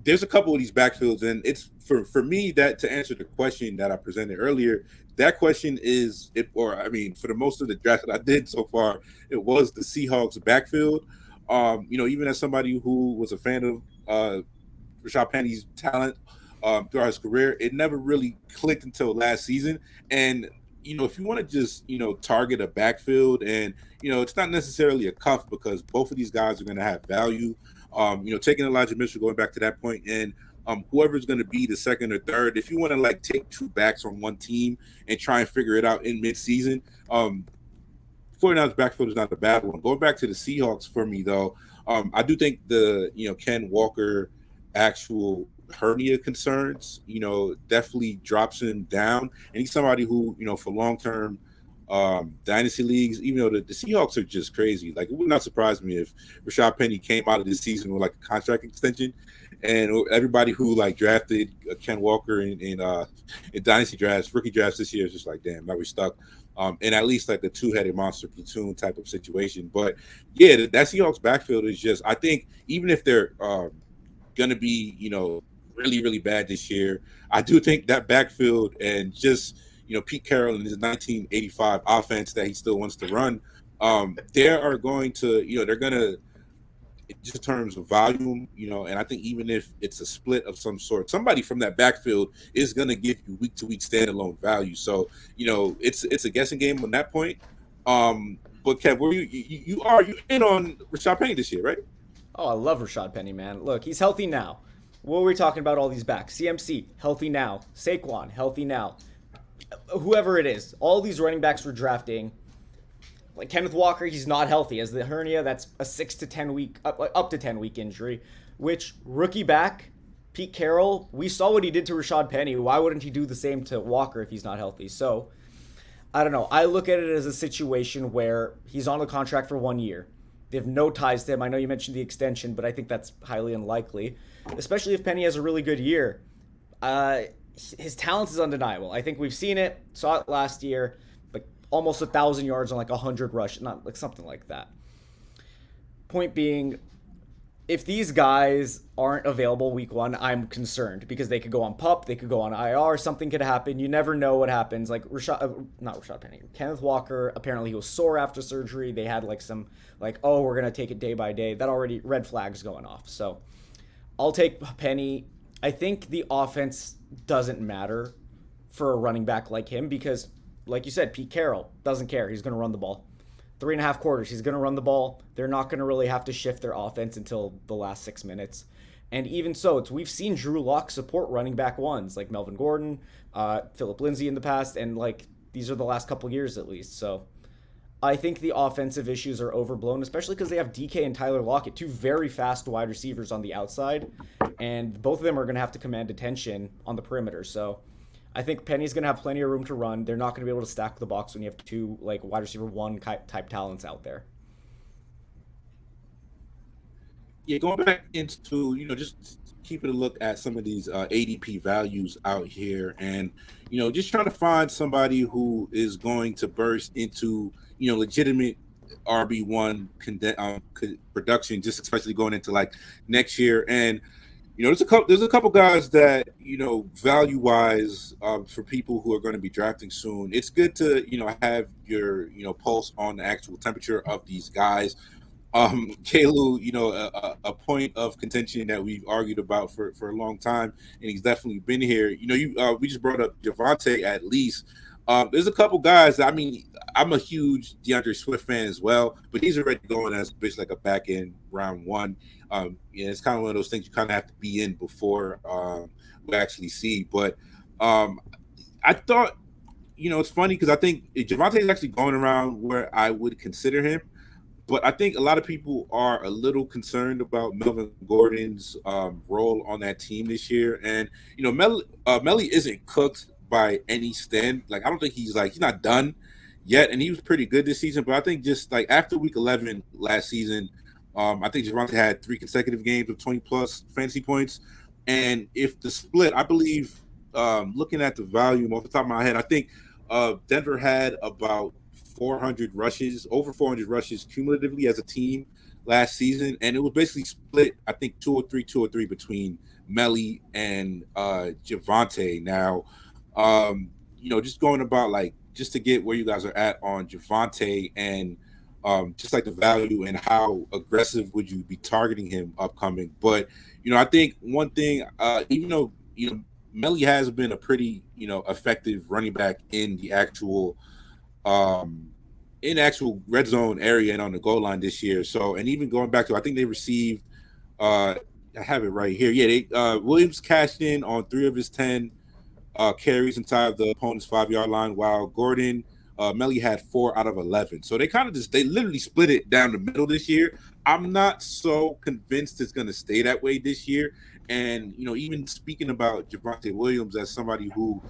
there's a couple of these backfields, and it's for me that to answer the question that I presented earlier. That question is, for the most of the draft that I did so far, it was the Seahawks backfield. Even as somebody who was a fan of Rashad Penny's talent throughout his career, it never really clicked until last season. And if you want to just target a backfield, and it's not necessarily a cuff because both of these guys are going to have value. Taking Elijah Mitchell, going back to that point, and whoever's going to be the second or third, if you want to like take two backs on one team and try and figure it out in mid-season, 49ers backfield is not a bad one. Going back to the Seahawks for me, though, I do think the Ken Walker actual hernia concerns, definitely drops him down. And he's somebody who, for long-term dynasty leagues, even though the Seahawks are just crazy. Like, it would not surprise me if Rashad Penny came out of this season with like a contract extension, and everybody who like drafted Ken Walker in dynasty drafts, rookie drafts this year is just like, damn, now we're stuck. And at least like the two-headed monster platoon type of situation. But yeah, that Seahawks backfield is just, I think even if they're going to be, really, really bad this year, I do think that backfield and just, Pete Carroll and his 1985 offense that he still wants to run, they are going to, they're going to, just in terms of volume, and I think even if it's a split of some sort, somebody from that backfield is going to give you week-to-week standalone value. So, it's a guessing game on that point. But Kev, were you are in on Rashad Penny this year, right? Oh, I love Rashad Penny, man. Look, he's healthy now. What were we talking about all these backs? CMC, healthy now. Saquon, healthy now. Whoever it is, all these running backs we're drafting, like Kenneth Walker, he's not healthy. As the hernia, that's a 6 to 10 week, up to 10 week injury, which rookie back, Pete Carroll, we saw what he did to Rashad Penny. Why wouldn't he do the same to Walker if he's not healthy? So, I don't know. I look at it as a situation where he's on a contract for 1 year. They have no ties to him. I know you mentioned the extension, but I think that's highly unlikely, especially if Penny has a really good year. His talent is undeniable. I think we've seen it, saw it last year, like almost 1,000 yards on like 100 rush, not like something like that. Point being, if these guys aren't available week one, I'm concerned because they could go on PUP, they could go on IR, something could happen. You never know what happens. Like Rashad Penny, Kenneth Walker, apparently he was sore after surgery. They had like some, like, oh, we're going to take it day by day. That already, red flags going off. So I'll take Penny. I think the offense doesn't matter for a running back like him because, like you said, Pete Carroll doesn't care. He's going to run the ball. 3.5 quarters, he's going to run the ball. They're not going to really have to shift their offense until the last 6 minutes. And even so, we've seen Drew Lock support running back ones like Melvin Gordon, Philip Lindsay in the past, and like these are the last couple years at least. So I think the offensive issues are overblown, especially because they have DK and Tyler Lockett, two very fast wide receivers on the outside, and both of them are going to have to command attention on the perimeter. So I think Penny's going to have plenty of room to run. They're not going to be able to stack the box when you have two like wide receiver one type talents out there. Yeah, going back into, just keeping a look at some of these ADP values out here, and, just trying to find somebody who is going to burst into, legitimate RB1 production, just especially going into like next year. And, there's a couple guys that, value wise, for people who are going to be drafting soon, it's good to, have your, pulse on the actual temperature of these guys. Kalu, a point of contention that we've argued about for a long time, and he's definitely been here. We just brought up Javonte at least. There's a couple guys. I mean, I'm a huge DeAndre Swift fan as well, but he's already going as basically like a back end round one. It's kind of one of those things you kind of have to be in before we actually see. But I thought, it's funny because I think Javonte is actually going around where I would consider him. But I think a lot of people are a little concerned about Melvin Gordon's role on that team this year. And, Melly isn't cooked by any stand. Like, I don't think he's not done yet. And he was pretty good this season. But I think just like after week 11 last season, I think Javonte had 3 consecutive games of 20-plus fantasy points. And if the split, I believe, looking at the volume off the top of my head, I think Denver had about over 400 rushes cumulatively as a team last season, and it was basically split, I think 2 or 3 between Melly and Javante. Now, just going about like just to get where you guys are at on Javante and just like the value and how aggressive would you be targeting him upcoming. But I think one thing, even though Melly has been a pretty effective running back um, in actual red zone area and on the goal line this year. So, and even going back to, I think they received, I have it right here. Yeah, they Williams cashed in on 3 of his 10 carries inside the opponent's 5 yard line, while Gordon Melly had 4 out of 11. So they literally split it down the middle this year. I'm not so convinced it's going to stay that way this year. And even speaking about Javante Williams as somebody who,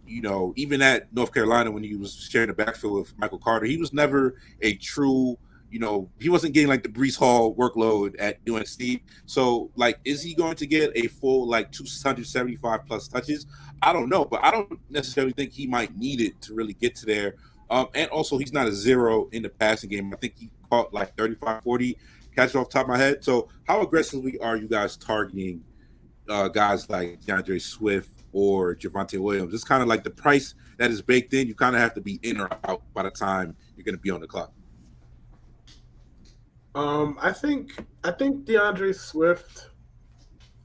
even at North Carolina when he was sharing the backfield with Michael Carter, he was never a true. He wasn't getting like the Brees Hall workload at UNC. So, like, is he going to get a full like 275 plus touches? I don't know, but I don't necessarily think he might need it to really get to there. And also, he's not a zero in the passing game. I think he caught like 35, 40 catches off the top of my head. So, how aggressively are you guys targeting guys like DeAndre Swift or Javante Williams? It's kind of like the price that is baked in. You kind of have to be in or out by the time you're going to be on the clock. I think DeAndre Swift,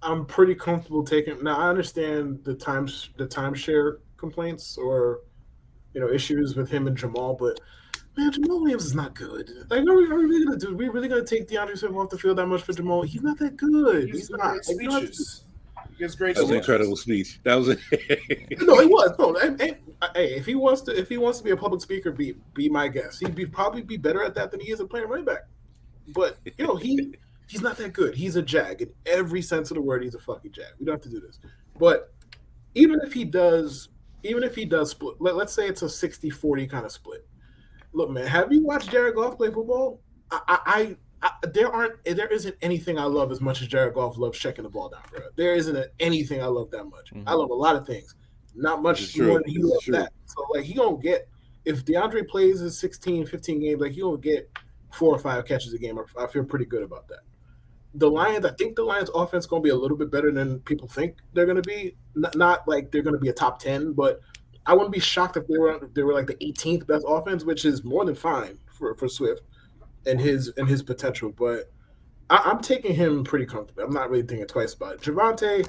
I'm pretty comfortable taking. Now I understand the timeshare complaints or issues with him and Jamal, but man, Jamal Williams is not good. Like, are we really gonna do? Are we really gonna take DeAndre Swift off the field that much for Jamal? He's not that good. He's not. Great speeches. He gives great. That was an incredible speech. That was. No, he was. No, hey, if he wants to be a public speaker, be my guest. He'd probably be better at that than he is at playing running back. But he's not that good. He's a jag in every sense of the word. He's a fucking jag. We don't have to do this. But even if he does split, let's say it's a 60-40 kind of split. Look, man, have you watched Jared Goff play football? There isn't anything I love as much as Jared Goff loves checking the ball down, bro. There isn't anything I love that much. I love a lot of things, not much more than he loves that. So like he gonna get, if DeAndre plays his 16, 15 games, like he gonna get 4 or 5 catches a game. I feel pretty good about that. I think the Lions offense is going to be a little bit better than people think they're going to be. Not like they're going to be a top 10, but I wouldn't be shocked if they were like the 18th best offense, which is more than fine for Swift and his potential. But I'm taking him pretty comfortably. I'm not really thinking twice about it. Javante,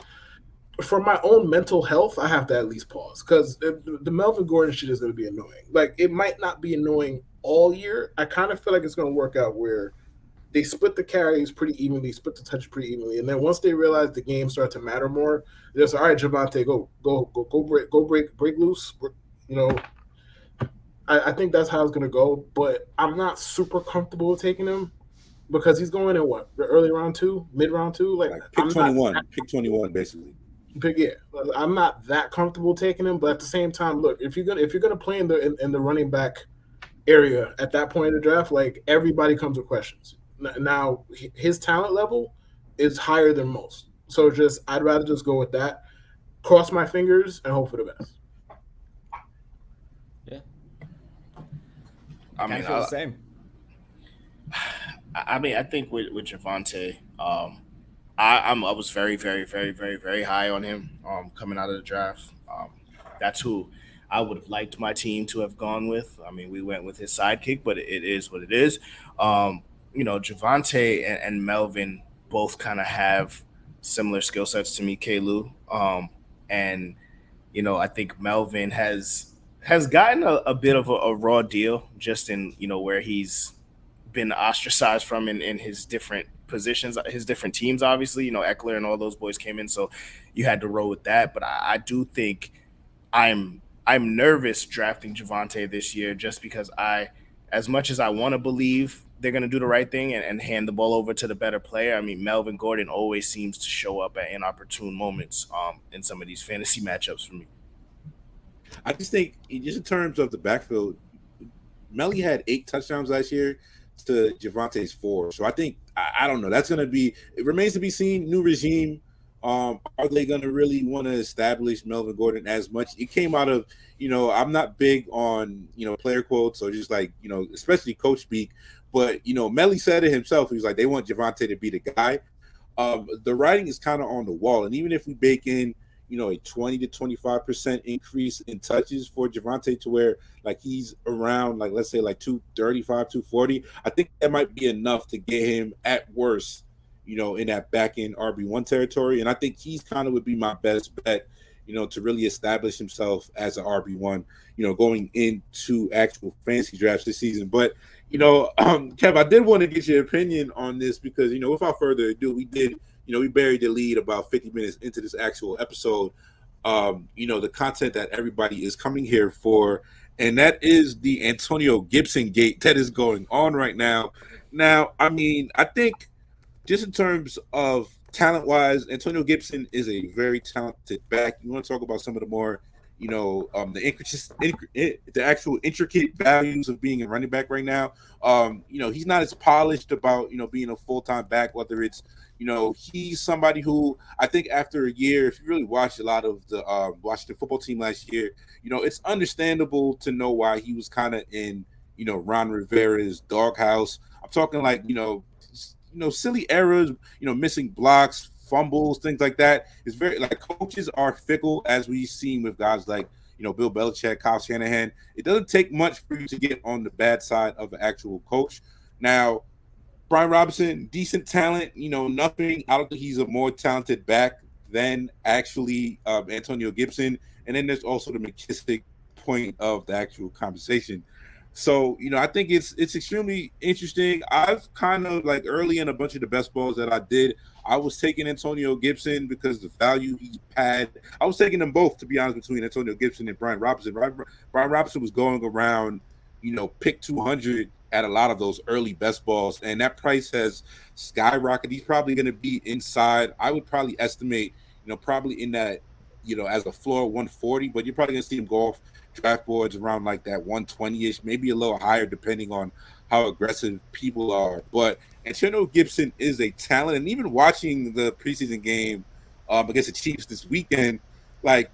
for my own mental health, I have to at least pause because the Melvin Gordon shit is going to be annoying. Like, it might not be annoying all year. I kind of feel like it's going to work out where they split the carries pretty evenly, split the touch pretty evenly, and then once they realize the game starts to matter more, they're just all right, Javante, go break loose. I think that's how it's going to go, but I'm not super comfortable with taking him because he's going in what, the early round 2, mid round 2, like pick 21 basically. Yeah, I'm not that comfortable taking him, but at the same time, look, if you're gonna play in the running back area at that point in the draft, like everybody comes with questions. Now his talent level is higher than most, so I'd rather just go with that, cross my fingers, and hope for the best. Yeah, I feel the same. I think with Javante, I was very, very, very, very, very high on him coming out of the draft. That's who I would have liked my team to have gone with. I mean, we went with his sidekick, but it is what it is. Javante and Melvin both kind of have similar skill sets to me, K-Lou. And I think Melvin has gotten a bit of a raw deal just in where he's been ostracized from in his different positions, his different teams. Obviously, Eckler and all those boys came in, so you had to roll with that. But I do think I'm nervous drafting Javante this year just because as much as I want to believe they're going to do the right thing and hand the ball over to the better player, I mean, Melvin Gordon always seems to show up at inopportune moments in some of these fantasy matchups for me. I just think, just in terms of the backfield, Melly had 8 touchdowns last year to Javante's 4. So I think, I don't know, that's going to be, it remains to be seen. New regime. Are they going to really want to establish Melvin Gordon as much? It came out of, I'm not big on, player quotes or just like, especially coach speak, But Melly said it himself. He was like, they want Javonte to be the guy. The writing is kind of on the wall, and even if we bake in, a 20 to 25% increase in touches for Javonte to where like he's around like let's say like 235, 240, I think that might be enough to get him at worst, in that back end RB1 territory. And I think he's kind of would be my best bet, to really establish himself as an RB1, going into actual fantasy drafts this season. But Kev, I did want to get your opinion on this because, without further ado, we buried the lead about 50 minutes into this actual episode. The content that everybody is coming here for, and that is the Antonio Gibson gate that is going on right now. Now, I mean, I think just in terms of talent-wise, Antonio Gibson is a very talented back. You want to talk about some of the more the actual intricate values of being a running back right now. He's not as polished about being a full-time back, whether it's he's somebody who I think after a year, if you really watched a lot of the Washington football team last year, it's understandable to know why he was kind of in Ron Rivera's doghouse. I'm talking like silly errors, missing blocks, fumbles, things like that. It's very like coaches are fickle, as we've seen with guys like Bill Belichick, Kyle Shanahan. It doesn't take much for you to get on the bad side of an actual coach. Now, Brian Robinson, decent talent, nothing. I don't think he's a more talented back than actually Antonio Gibson. And then there's also the McKissick point of the actual conversation. So, I think it's extremely interesting. I've kind of like early in a bunch of the best balls that I did, I was taking Antonio Gibson because the value he had. I was taking them both, to be honest, between Antonio Gibson and Brian Robinson. Brian Robinson was going around, pick 200 at a lot of those early best balls, and that price has skyrocketed. He's probably going to be inside. I would probably estimate, probably in that, as a floor 140, but you're probably going to see him go off draft boards around like that 120-ish, maybe a little higher depending on how aggressive people are. But Antonio Gibson is a talent, and even watching the preseason game against the Chiefs this weekend, like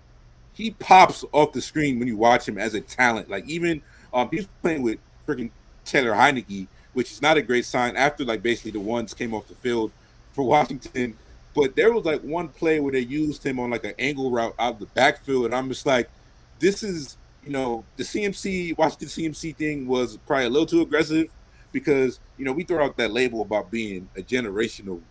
he pops off the screen when you watch him as a talent. Like even he's playing with freaking Taylor Heineke, which is not a great sign after like basically the ones came off the field for Washington. But there was like one play where they used him on like an angle route out of the backfield, and I'm just like, this is the CMC Washington CMC thing was probably a little too aggressive because we throw out that label about being a generational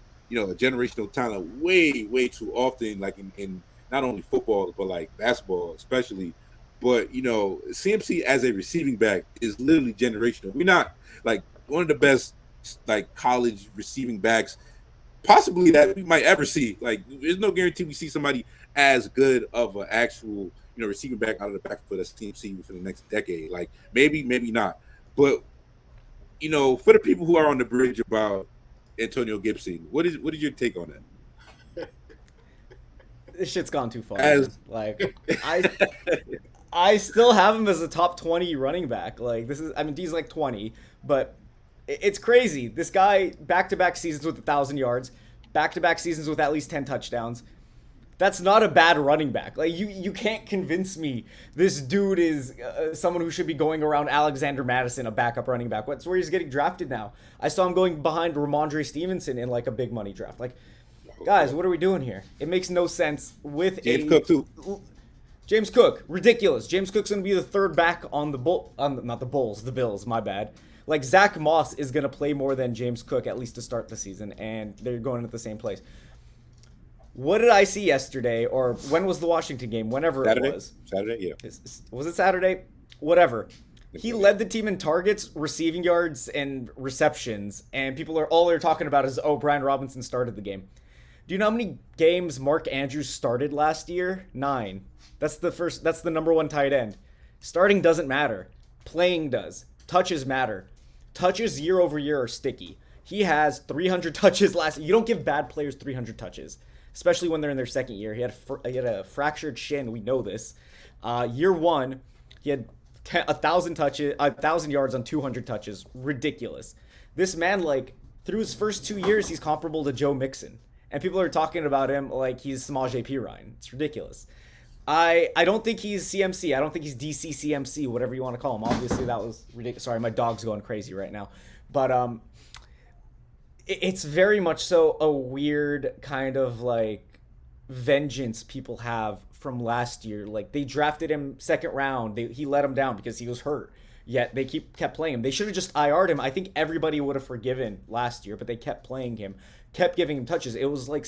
talent way too often, like in not only football but like basketball especially. But CMC as a receiving back is literally generational. We're not like one of the best like college receiving backs possibly that we might ever see. Like there's no guarantee we see somebody as good of an actual receiving back out of the backfield as CMC within the next decade. Like maybe not. But for the people who are on the bridge about Antonio Gibson, what is your take on that? This shit's gone too far. I still have him as a top 20 running back. Like he's like 20, but it's crazy. This guy back-to-back seasons with 1,000 yards, back-to-back seasons with at least 10 touchdowns. That's not a bad running back. Like you can't convince me this dude is someone who should be going around Alexander Madison, a backup running back. That's where he's getting drafted now. I saw him going behind Ramondre Stevenson in like a big money draft. Like, guys, what are we doing here? It makes no sense with James Cook too. James Cook, ridiculous. James Cook's gonna be the third back on the the Bills. My bad. Like Zach Moss is gonna play more than James Cook at least to start the season, and they're going at the same place. What did I see yesterday, or when was the Washington game? Whenever Saturday? It was. Saturday, yeah. Was it Saturday? Whatever. He led the team in targets, receiving yards, and receptions, and all they're talking about is, Brian Robinson started the game. Do you know how many games Mark Andrews started last year? 9. That's the number one tight end. Starting doesn't matter. Playing does. Touches matter. Touches year over year are sticky. He has 300 touches last year. You don't give bad players 300 touches, especially when they're in their second year. He had a fractured shin. We know this. Year one, he had 1,000 touches, 1,000 yards on 200 touches. Ridiculous. This man, like, through his first 2 years, he's comparable to Joe Mixon. And people are talking about him like he's small JP Ryan. It's ridiculous. I don't think he's CMC. I don't think he's DC CMC, whatever you want to call him. Obviously, that was ridiculous. Sorry, my dog's going crazy right now. But it's very much so a weird kind of like vengeance people have from last year. Like they drafted him second round, he let him down because he was hurt. Yet they kept playing him. They should have just IR'd him. I think everybody would have forgiven last year, but they kept playing him, kept giving him touches. It was like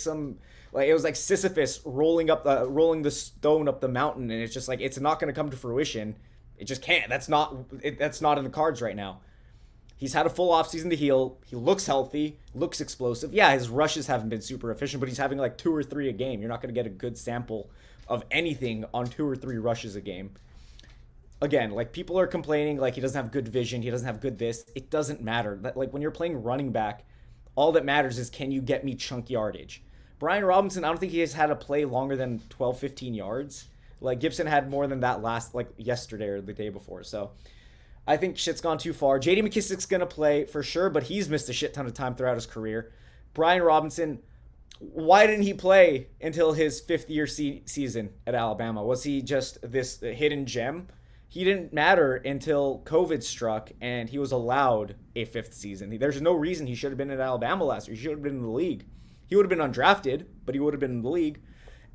Sisyphus rolling the stone up the mountain, and it's just like it's not going to come to fruition. It just can't. That's not in the cards right now. He's had a full offseason to heal. He looks healthy, looks explosive. Yeah, his rushes haven't been super efficient, but he's having like 2 or 3 a game. You're not going to get a good sample of anything on 2 or 3 rushes a game. Again, like people are complaining like he doesn't have good vision, he doesn't have good this. It doesn't matter. Like when you're playing running back, all that matters is can you get me chunk yardage. Brian Robinson, I don't think he has had a play longer than 12, 15 yards. Like Gibson had more than that yesterday or the day before. So I think shit's gone too far. J.D. McKissick's going to play for sure, but he's missed a shit ton of time throughout his career. Brian Robinson, why didn't he play until his 5th-year season at Alabama? Was he just this hidden gem? He didn't matter until COVID struck and he was allowed a 5th season. There's no reason he should have been at Alabama last year. He should have been in the league. He would have been undrafted, but he would have been in the league.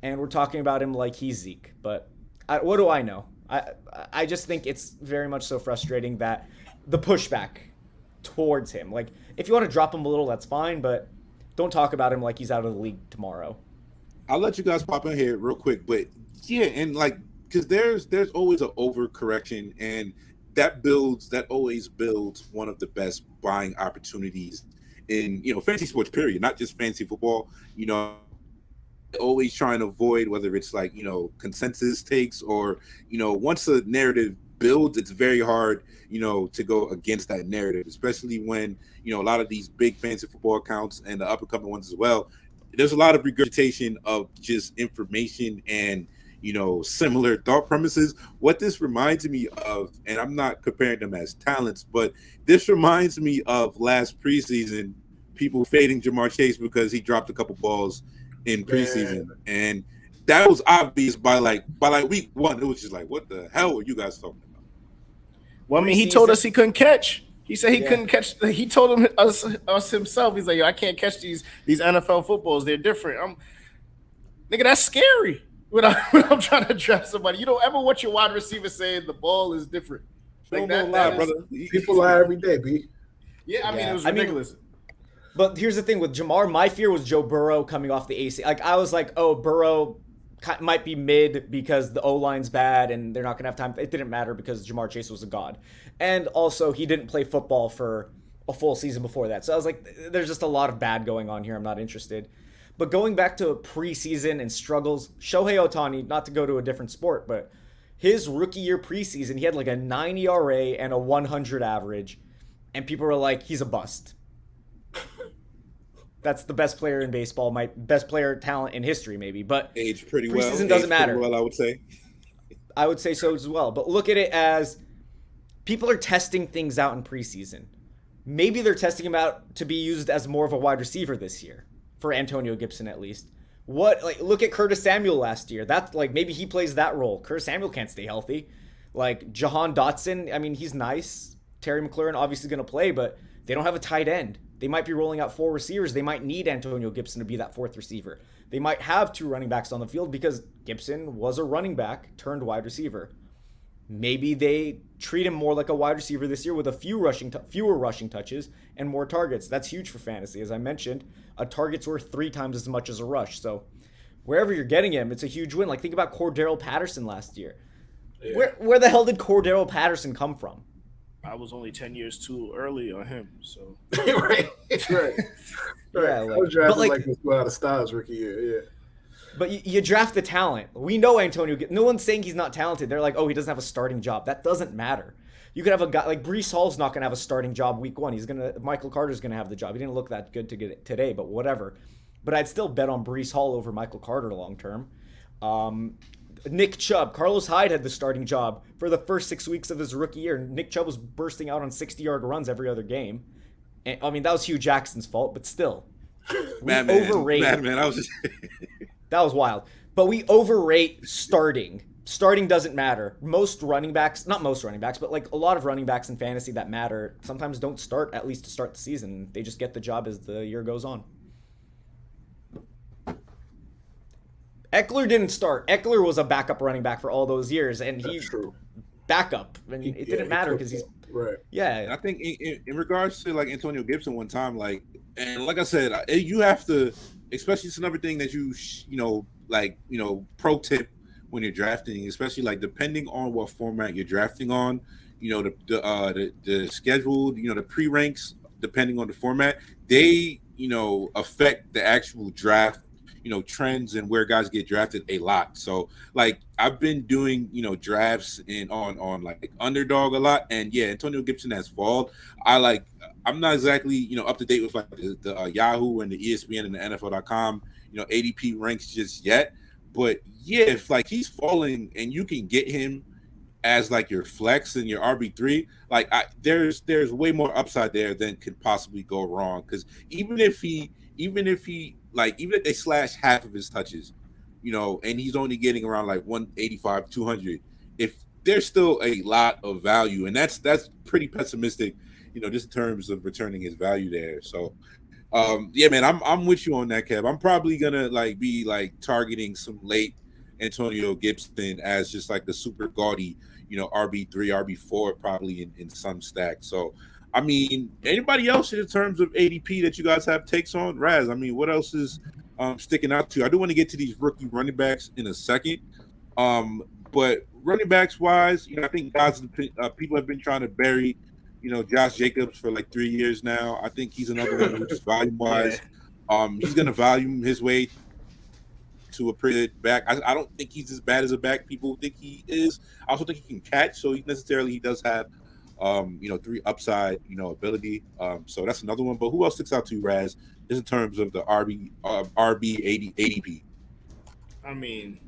And we're talking about him like he's Zeke. But what do I know? I just think it's very much so frustrating that the pushback towards him. Like, if you want to drop him a little, that's fine, but don't talk about him like he's out of the league tomorrow. I'll let you guys pop in here real quick, but yeah, and like, because there's always an overcorrection, and that always builds one of the best buying opportunities in fantasy sports, period, not just fantasy football. Always trying to avoid whether it's like consensus takes or once a narrative builds, it's very hard to go against that narrative, especially when a lot of these big fantasy football accounts and the up and coming ones as well. There's a lot of regurgitation of just information and similar thought premises. What this reminds me of, and I'm not comparing them as talents, but this reminds me of last preseason, people fading Jamar Chase because he dropped a couple balls in preseason, and that was obvious by week 1. It was just like, what the hell are you guys talking about? Well, I mean, he told us he couldn't catch. He said he couldn't catch. He told us himself. He's like, yo, I can't catch these NFL footballs. They're different. Nigga, that's scary. When I'm trying to draft somebody, you don't ever want your wide receiver saying the ball is different. Like that lie, brother. People lie every day, B. Yeah, I mean, it was ridiculous. But here's the thing with Jamar. My fear was Joe Burrow coming off the AC. Like I was like, oh, Burrow might be mid because the O-line's bad and they're not gonna have time. It didn't matter because Jamar Chase was a god, and also he didn't play football for a full season before that. So I was like, there's just a lot of bad going on here. I'm not interested. But going back to preseason and struggles, Shohei Ohtani, not to go to a different sport, but his rookie year preseason, he had like a 9 ERA and a 100 average, and people were like, he's a bust. That's the best player in baseball, my best player talent in history, maybe. But aged pretty well. Preseason doesn't matter. Well, I would say. I would say so as well. But look at it as people are testing things out in preseason. Maybe they're testing him out to be used as more of a wide receiver this year, for Antonio Gibson at least. Look at Curtis Samuel last year. That's like maybe he plays that role. Curtis Samuel can't stay healthy. Like Jahan Dotson, I mean, he's nice. Terry McLaurin obviously going to play, but they don't have a tight end. They might be rolling out 4 receivers. They might need Antonio Gibson to be that 4th receiver. They might have 2 running backs on the field because Gibson was a running back turned wide receiver. Maybe they treat him more like a wide receiver this year with a fewer rushing touches and more targets. That's huge for fantasy. As I mentioned, a target's worth 3 times as much as a rush. So wherever you're getting him, it's a huge win. Like think about Cordero Patterson last year. Yeah. Where the hell did Cordero Patterson come from? I was only 10 years too early on him, so right. Yeah, I was drafted like this out of Styles rookie year. Yeah, but you draft the talent. We know Antonio. No one's saying he's not talented. They're like, oh, he doesn't have a starting job. That doesn't matter. You could have a guy like Breece Hall's not going to have a starting job week 1. Michael Carter's going to have the job. He didn't look that good to get it today, but whatever. But I'd still bet on Breece Hall over Michael Carter long term. Nick Chubb. Carlos Hyde had the starting job for the first 6 weeks of his rookie year. Nick Chubb was bursting out on 60-yard runs every other game. And, I mean, that was Hugh Jackson's fault, but still. Overrate. Man, I was just... That was wild. But we overrate starting. starting doesn't matter. Most running backs, not most running backs, but like a lot of running backs in fantasy that matter sometimes don't start, at least to start the season. They just get the job as the year goes on. Eckler didn't start. Eckler was a backup running back for all those years, and That's true. Backup. I mean, it didn't matter because he's right. Yeah, I think in regards to like Antonio Gibson, one time, like, and like I said, you have to, especially it's another thing that pro tip when you're drafting, especially like depending on what format you're drafting on, the schedule, the pre-ranks, depending on the format, they affect the actual draft trends and where guys get drafted a lot. So like I've been doing drafts on like underdog a lot, and yeah, Antonio Gibson has fallen. I'm not exactly up to date with like the Yahoo and the ESPN and the NFL.com ADP ranks just yet, but yeah, if like he's falling and you can get him as like your flex and your RB3, like there's way more upside there than could possibly go wrong. Because even if they slash half of his touches, and he's only getting around like 185, 200, if there's still a lot of value, and that's pretty pessimistic, just in terms of returning his value there. So yeah, man, I'm with you on that, Kev. I'm probably gonna like be like targeting some late Antonio Gibson as just like the super gaudy, RB3, RB4 probably in some stack. So I mean, anybody else in terms of ADP that you guys have takes on? Raz, I mean, what else is sticking out to you? I do want to get to these rookie running backs in a second. But running backs wise, I think people have been trying to bury, Josh Jacobs for like 3 years now. I think he's another one who's volume wise. He's going to volume his way to a pretty good back. I don't think he's as bad as a back people think he is. I also think he can catch, so he does have 3 upside, ability. So that's another one. But who else sticks out to you, Raz, just in terms of the RB ADP? I mean,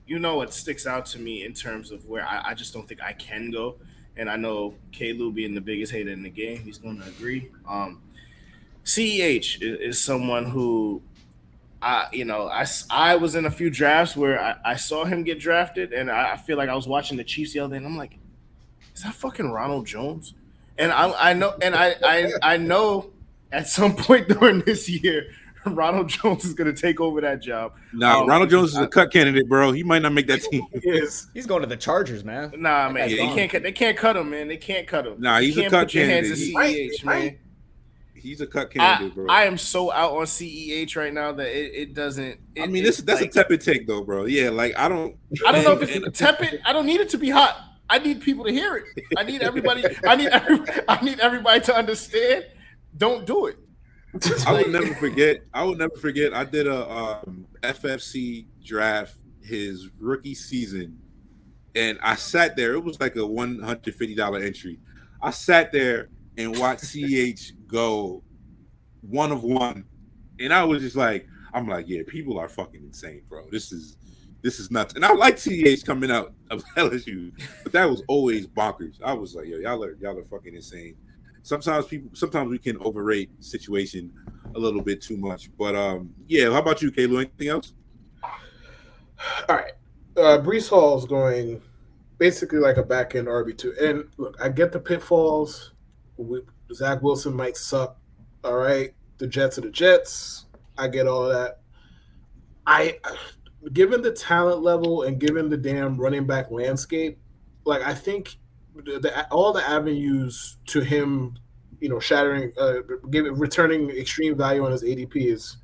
what sticks out to me in terms of where I just don't think I can go. And I know K-Lou being the biggest hater in the game, he's going to agree. CEH is someone who I was in a few drafts where I saw him get drafted, and I feel like I was watching the Chiefs the other day, and I'm like, is that fucking Ronald Jones? And I know at some point during this year, Ronald Jones is going to take over that job. Nah, Ronald Jones is a cut candidate, bro. He might not make that team. He's going to the Chargers, man. Nah, man, they can't cut him, man. They can't cut him. Nah, he's a cut candidate. CEH, man. He's a cut candidate, bro. I am so out on CEH right now that it doesn't. That's like, a tepid take, though, bro. Yeah, like I don't know if it's tepid. I don't need it to be hot. I need people to hear it. I need everybody. I need everybody to understand. Don't do it. I will never forget. I did a FFC draft his rookie season, and I sat there. It was like a $150 entry. I sat there and watched CH go 1 of 1, and I was just like, I'm like, yeah, people are fucking insane, bro. This is nuts. And I like CH coming out of LSU, but that was always bonkers. I was like, yo, y'all are fucking insane. Sometimes we can overrate situation a little bit too much. But yeah, how about you, Kaylu? Anything else? All right. Brees Hall's going basically like a back end RB2. And look, I get the pitfalls. Zach Wilson might suck. All right. The Jets are the Jets. I get all of that. Given the talent level and given the damn running back landscape, like I think all the avenues to him, shattering, returning extreme value on his ADP is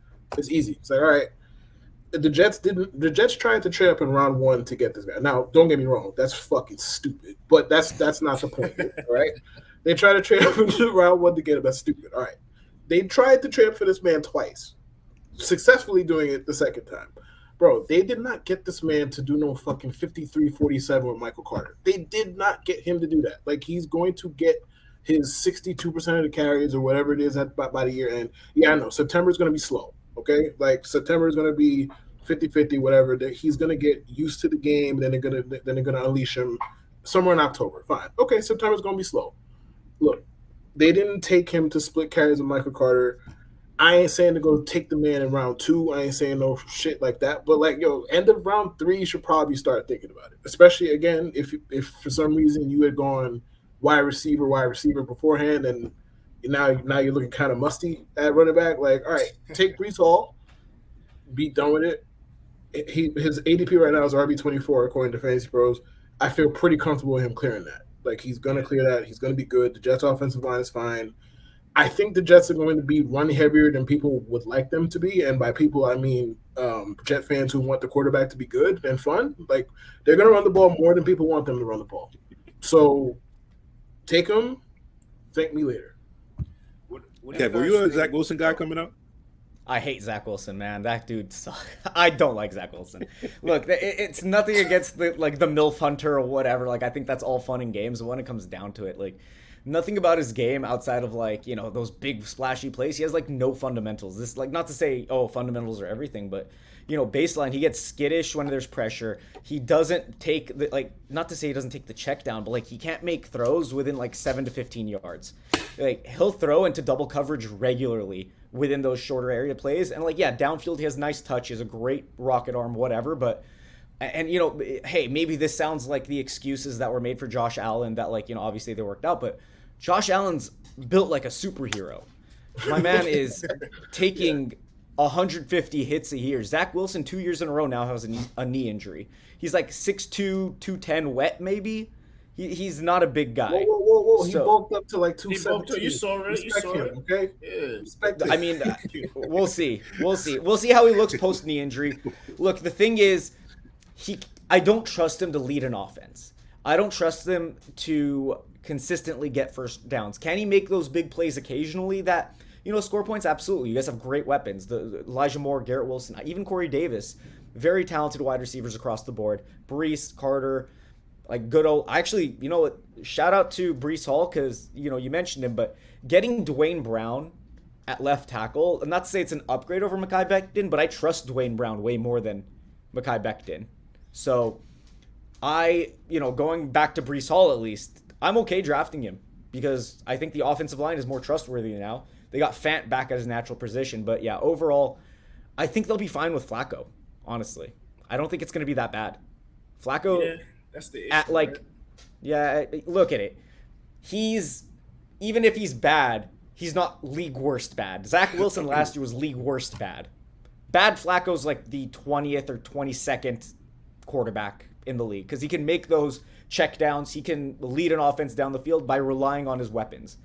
easy. It's like, all right, the Jets tried to trade up in round 1 to get this guy. Now, don't get me wrong, that's fucking stupid, but that's not the point, all right? They tried to trade up in round 1 to get him. That's stupid. All right, they tried to trade up for this man twice, successfully doing it the second time. Bro, they did not get this man to do no fucking 53-47 with Michael Carter. They did not get him to do that. Like, he's going to get his 62% of the carries or whatever it is by the year end. Yeah, I know. September is going to be slow, okay? Like, September is going to be 50-50, whatever. He's going to get used to the game, then they're going to unleash him somewhere in October. Fine. Okay, September's going to be slow. Look, they didn't take him to split carries with Michael Carter. I ain't saying to go take the man in round 2. I ain't saying no shit like that. But like, yo, end of round 3, you should probably start thinking about it. Especially again, if for some reason you had gone wide receiver beforehand, and now you're looking kind of musty at running back. Like, all right, take Brees Hall, be done with it. His ADP right now is RB24 according to Fantasy Pros. I feel pretty comfortable with him clearing that. Like, he's gonna clear that. He's gonna be good. The Jets' offensive line is fine. I think the Jets are going to be run heavier than people would like them to be, and by people I mean Jet fans who want the quarterback to be good and fun. Like, they're going to run the ball more than people want them to run the ball. So take them. Thank me later. Kev, were you a Zach Wilson guy coming up? I hate Zach Wilson, man. That dude sucks. I don't like Zach Wilson. Look, it's nothing against the MILF Hunter or whatever. Like, I think that's all fun and games. But when it comes down to it, like, nothing about his game outside of like, you know, those big splashy plays. He has like no fundamentals. This, like, not to say, oh, fundamentals are everything, but you know, baseline, he gets skittish when there's pressure. He doesn't take the, like, not to say he doesn't take the check down, but like, he can't make throws within like 7 to 15 yards. Like, he'll throw into double coverage regularly within those shorter area plays. And like, yeah, downfield, he has nice touch. He has a great rocket arm, whatever. But, and you know, hey, maybe this sounds like the excuses that were made for Josh Allen that, like, you know, obviously they worked out, but Josh Allen's built like a superhero. My man is taking 150 hits a year. Zach Wilson 2 years in a row now has a knee injury. He's like 6'2", 210 wet maybe. He's not a big guy. Whoa. He bulked up to like 217. You saw it. You saw it. Okay? Yeah. Respect him. I mean, we'll see. We'll see how he looks post knee injury. Look, the thing is, I don't trust him to lead an offense. I don't trust him to consistently get first downs. Can he make those big plays occasionally that, you know, score points? Absolutely. You guys have great weapons. The Elijah Moore, Garrett Wilson, even Corey Davis, very talented wide receivers across the board. Brees, Carter, like good old, actually, you know what, shout out to Brees Hall because, you know, you mentioned him, but getting Dwayne Brown at left tackle, and not to say it's an upgrade over Mekhi Becton, but I trust Dwayne Brown way more than Mekhi Becton. So going back to Brees Hall at least, I'm okay drafting him because I think the offensive line is more trustworthy now. They got Fant back at his natural position, but yeah, overall, I think they'll be fine with Flacco, honestly. I don't think it's going to be that bad. Flacco, yeah, that's the issue, look at it. Even if he's bad, he's not league worst bad. Zach Wilson last year was league worst bad. Bad Flacco's like the 20th or 22nd quarterback in the league because he can make those checkdowns. He can lead an offense down the field by relying on his weapons.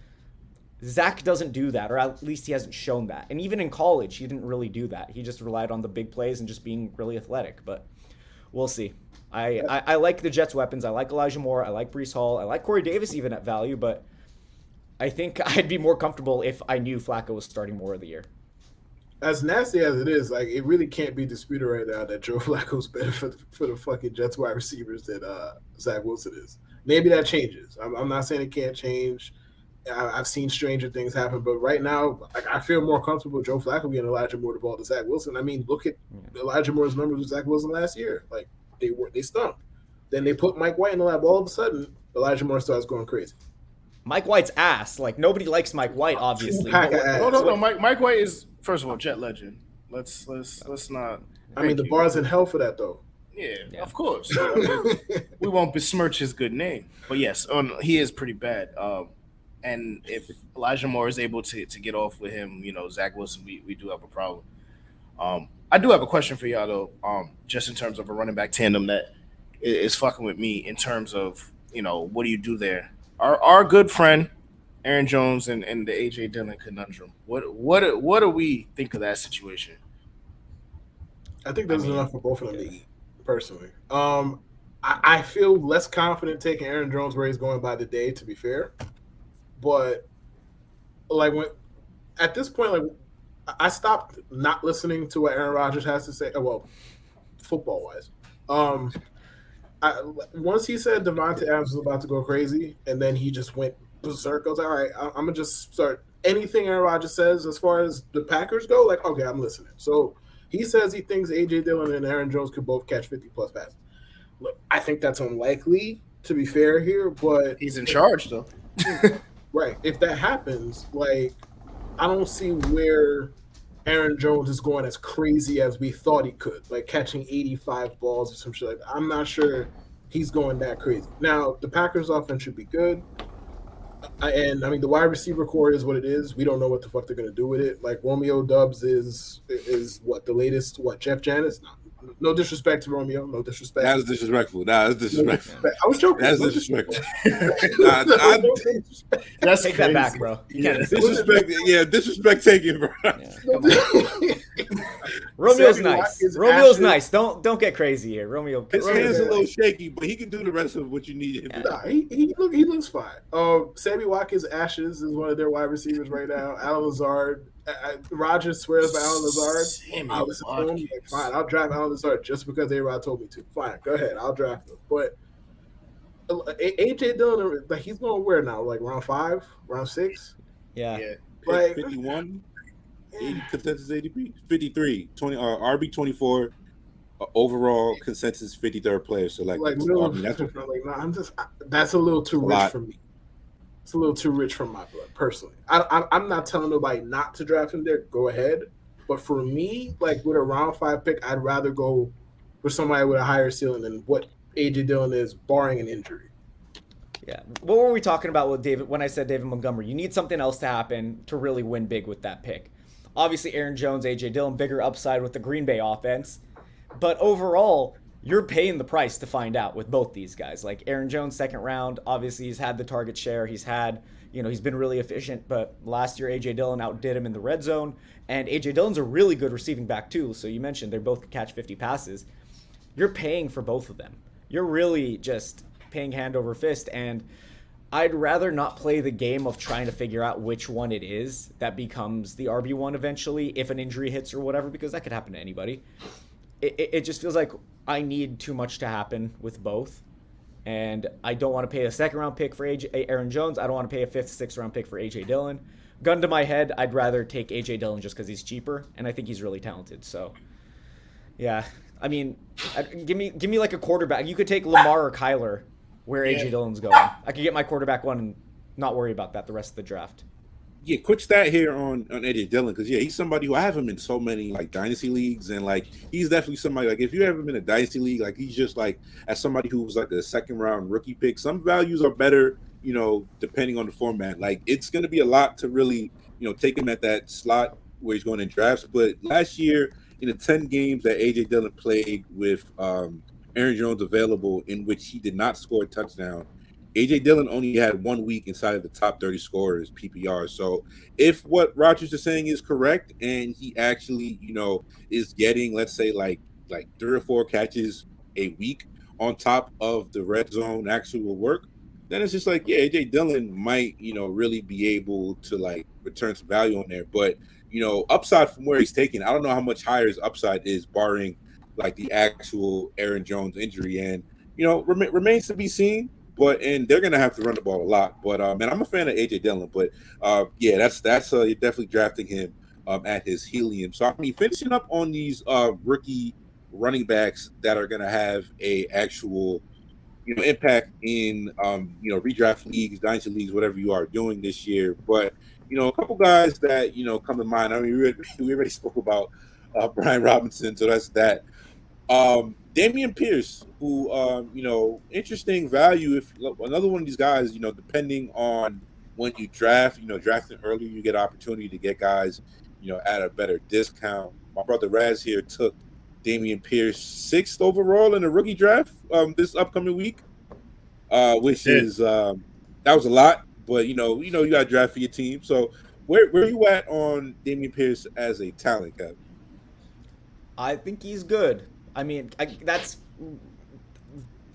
Zach doesn't do that, or at least he hasn't shown that. And even in college, he didn't really do that. He just relied on the big plays and just being really athletic. But we'll see. I like the Jets' weapons. I like Elijah Moore. I like Brees Hall. I like Corey Davis even at value, but I think I'd be more comfortable if I knew Flacco was starting more of the year. As nasty as it is, like, it really can't be disputed right now that Joe Flacco's better for the fucking Jets wide receivers than Zach Wilson is. Maybe that changes. I'm not saying it can't change. I've seen stranger things happen, but right now, like, I feel more comfortable with Joe Flacco getting Elijah Moore the ball than Zach Wilson. I mean, look at Elijah Moore's numbers with Zach Wilson last year. Like, they stunk. Then they put Mike White in the lab. All of a sudden, Elijah Moore starts going crazy. Mike White's ass. Like, nobody likes Mike White, obviously. No. Mike White is, first of all, Jet legend. Let's not. I mean, the bar's in hell for that, though. Yeah. Of course. We won't besmirch his good name, but yes, he is pretty bad. And if Elijah Moore is able to get off with him, you know, Zach Wilson, we do have a problem. I do have a question for y'all though, just in terms of a running back tandem that is fucking with me in terms of, you know, what do you do there? Our good friend Aaron Jones and the AJ Dillon conundrum. What do we think of that situation? I think there's enough for both of them to eat, personally. I feel less confident taking Aaron Jones where he's going by the day, to be fair. But like, at this point, like, I stopped not listening to what Aaron Rodgers has to say. Well, football wise, once he said Devontae Adams was about to go crazy, and then he just went berserk. I was like, all right, I'm gonna just start anything Aaron Rodgers says as far as the Packers go. Like, okay, I'm listening. So he says he thinks AJ Dillon and Aaron Jones could both catch 50+ passes. Look, I think that's unlikely, to be fair here, but he's in charge though. Right. If that happens, like, I don't see where Aaron Jones is going as crazy as we thought he could, like catching 85 balls or some shit like that. I'm not sure he's going that crazy. Now, the Packers offense should be good. And I mean, the wide receiver core is what it is. We don't know what the fuck they're gonna do with it. Like Romeo Dubs is what the latest. What Jeff Janis? No disrespect to Romeo. No disrespect. That was disrespectful. That's disrespectful. No, I was joking. That's disrespectful. That's Take crazy. that back, bro. Disrespect. Yeah, disrespect taken, bro. Yeah, Romeo's nice. Romeo's nice. Don't get crazy here. Romeo. His hands a little shaky, but he can do the rest of what you need him to do. Nah, he looks fine. Sammy Watkins Ashes is one of their wide receivers right now. Alan Lazard. Rogers swears by Alan Lazard. I'll listen to him. Like, fine, I'll draft Alan Lazard just because A-Rod told me to. Fine, go ahead. I'll draft him. But AJ Dillon, like he's going where now? Like round 5, round 6? Yeah. Like 51, 80 consensus ADP, 53, 20 RB 24, overall consensus 53rd player. So like middle of, that's that's a little too rich lot. for me. It's a little too rich for my blood, personally. I'm not telling nobody not to draft him there. Go ahead. But for me, like with a round 5 pick, I'd rather go with somebody with a higher ceiling than what AJ Dillon is, barring an injury. Yeah. What were we talking about with David when I said David Montgomery? You need something else to happen to really win big with that pick. Obviously, Aaron Jones, AJ Dillon, bigger upside with the Green Bay offense. But overall, you're paying the price to find out with both these guys. Like Aaron Jones, second round, obviously he's had the target share. He's had, he's been really efficient. But last year, AJ Dillon outdid him in the red zone. And AJ Dillon's a really good receiving back too. So you mentioned they both could catch 50 passes. You're paying for both of them. You're really just paying hand over fist. And I'd rather not play the game of trying to figure out which one it is that becomes the RB1 eventually if an injury hits or whatever, because that could happen to anybody. It just feels like I need too much to happen with both. And I don't want to pay a second-round pick for Aaron Jones. I don't want to pay a fifth, sixth-round pick for A.J. Dillon. Gun to my head, I'd rather take A.J. Dillon just because he's cheaper, and I think he's really talented. So, yeah. I mean, give me like a quarterback. You could take Lamar or Kyler where A.J. Dillon's going. I could get my quarterback one and not worry about that the rest of the draft. Yeah, quick stat here on AJ Dillon, because he's somebody who I have him in so many like dynasty leagues, and like he's definitely somebody like if you have him in a dynasty league, like he's just like as somebody who was like a second round rookie pick. Some values are better, depending on the format. Like it's going to be a lot to really take him at that slot where he's going in drafts. But last year in the 10 games that AJ Dillon played with Aaron Jones available, in which he did not score a touchdown, AJ Dillon only had 1 week inside of the top 30 scorers PPR. So if what Rogers is saying is correct, and he actually, is getting, let's say, like 3 or 4 catches a week on top of the red zone actual work, then it's just like, AJ Dillon might, really be able to like return some value on there. But, upside from where he's taken, I don't know how much higher his upside is, barring like the actual Aaron Jones injury, and remains to be seen. And they're gonna have to run the ball a lot. But and I'm a fan of AJ Dillon. But that's you're definitely drafting him at his helium. So I mean, finishing up on these rookie running backs that are gonna have a actual impact in redraft leagues, dynasty leagues, whatever you are doing this year. But a couple guys that come to mind. I mean, we already spoke about Brian Robinson, so that's that. Dameon Pierce, who, interesting value. If another one of these guys, depending on when you draft, drafting earlier, you get opportunity to get guys, at a better discount. My brother Raz here took Dameon Pierce 6th overall in the rookie draft this upcoming week, which is that was a lot, but you got to draft for your team. So where are you at on Dameon Pierce as a talent, Kevin? I think he's good. I mean, I don't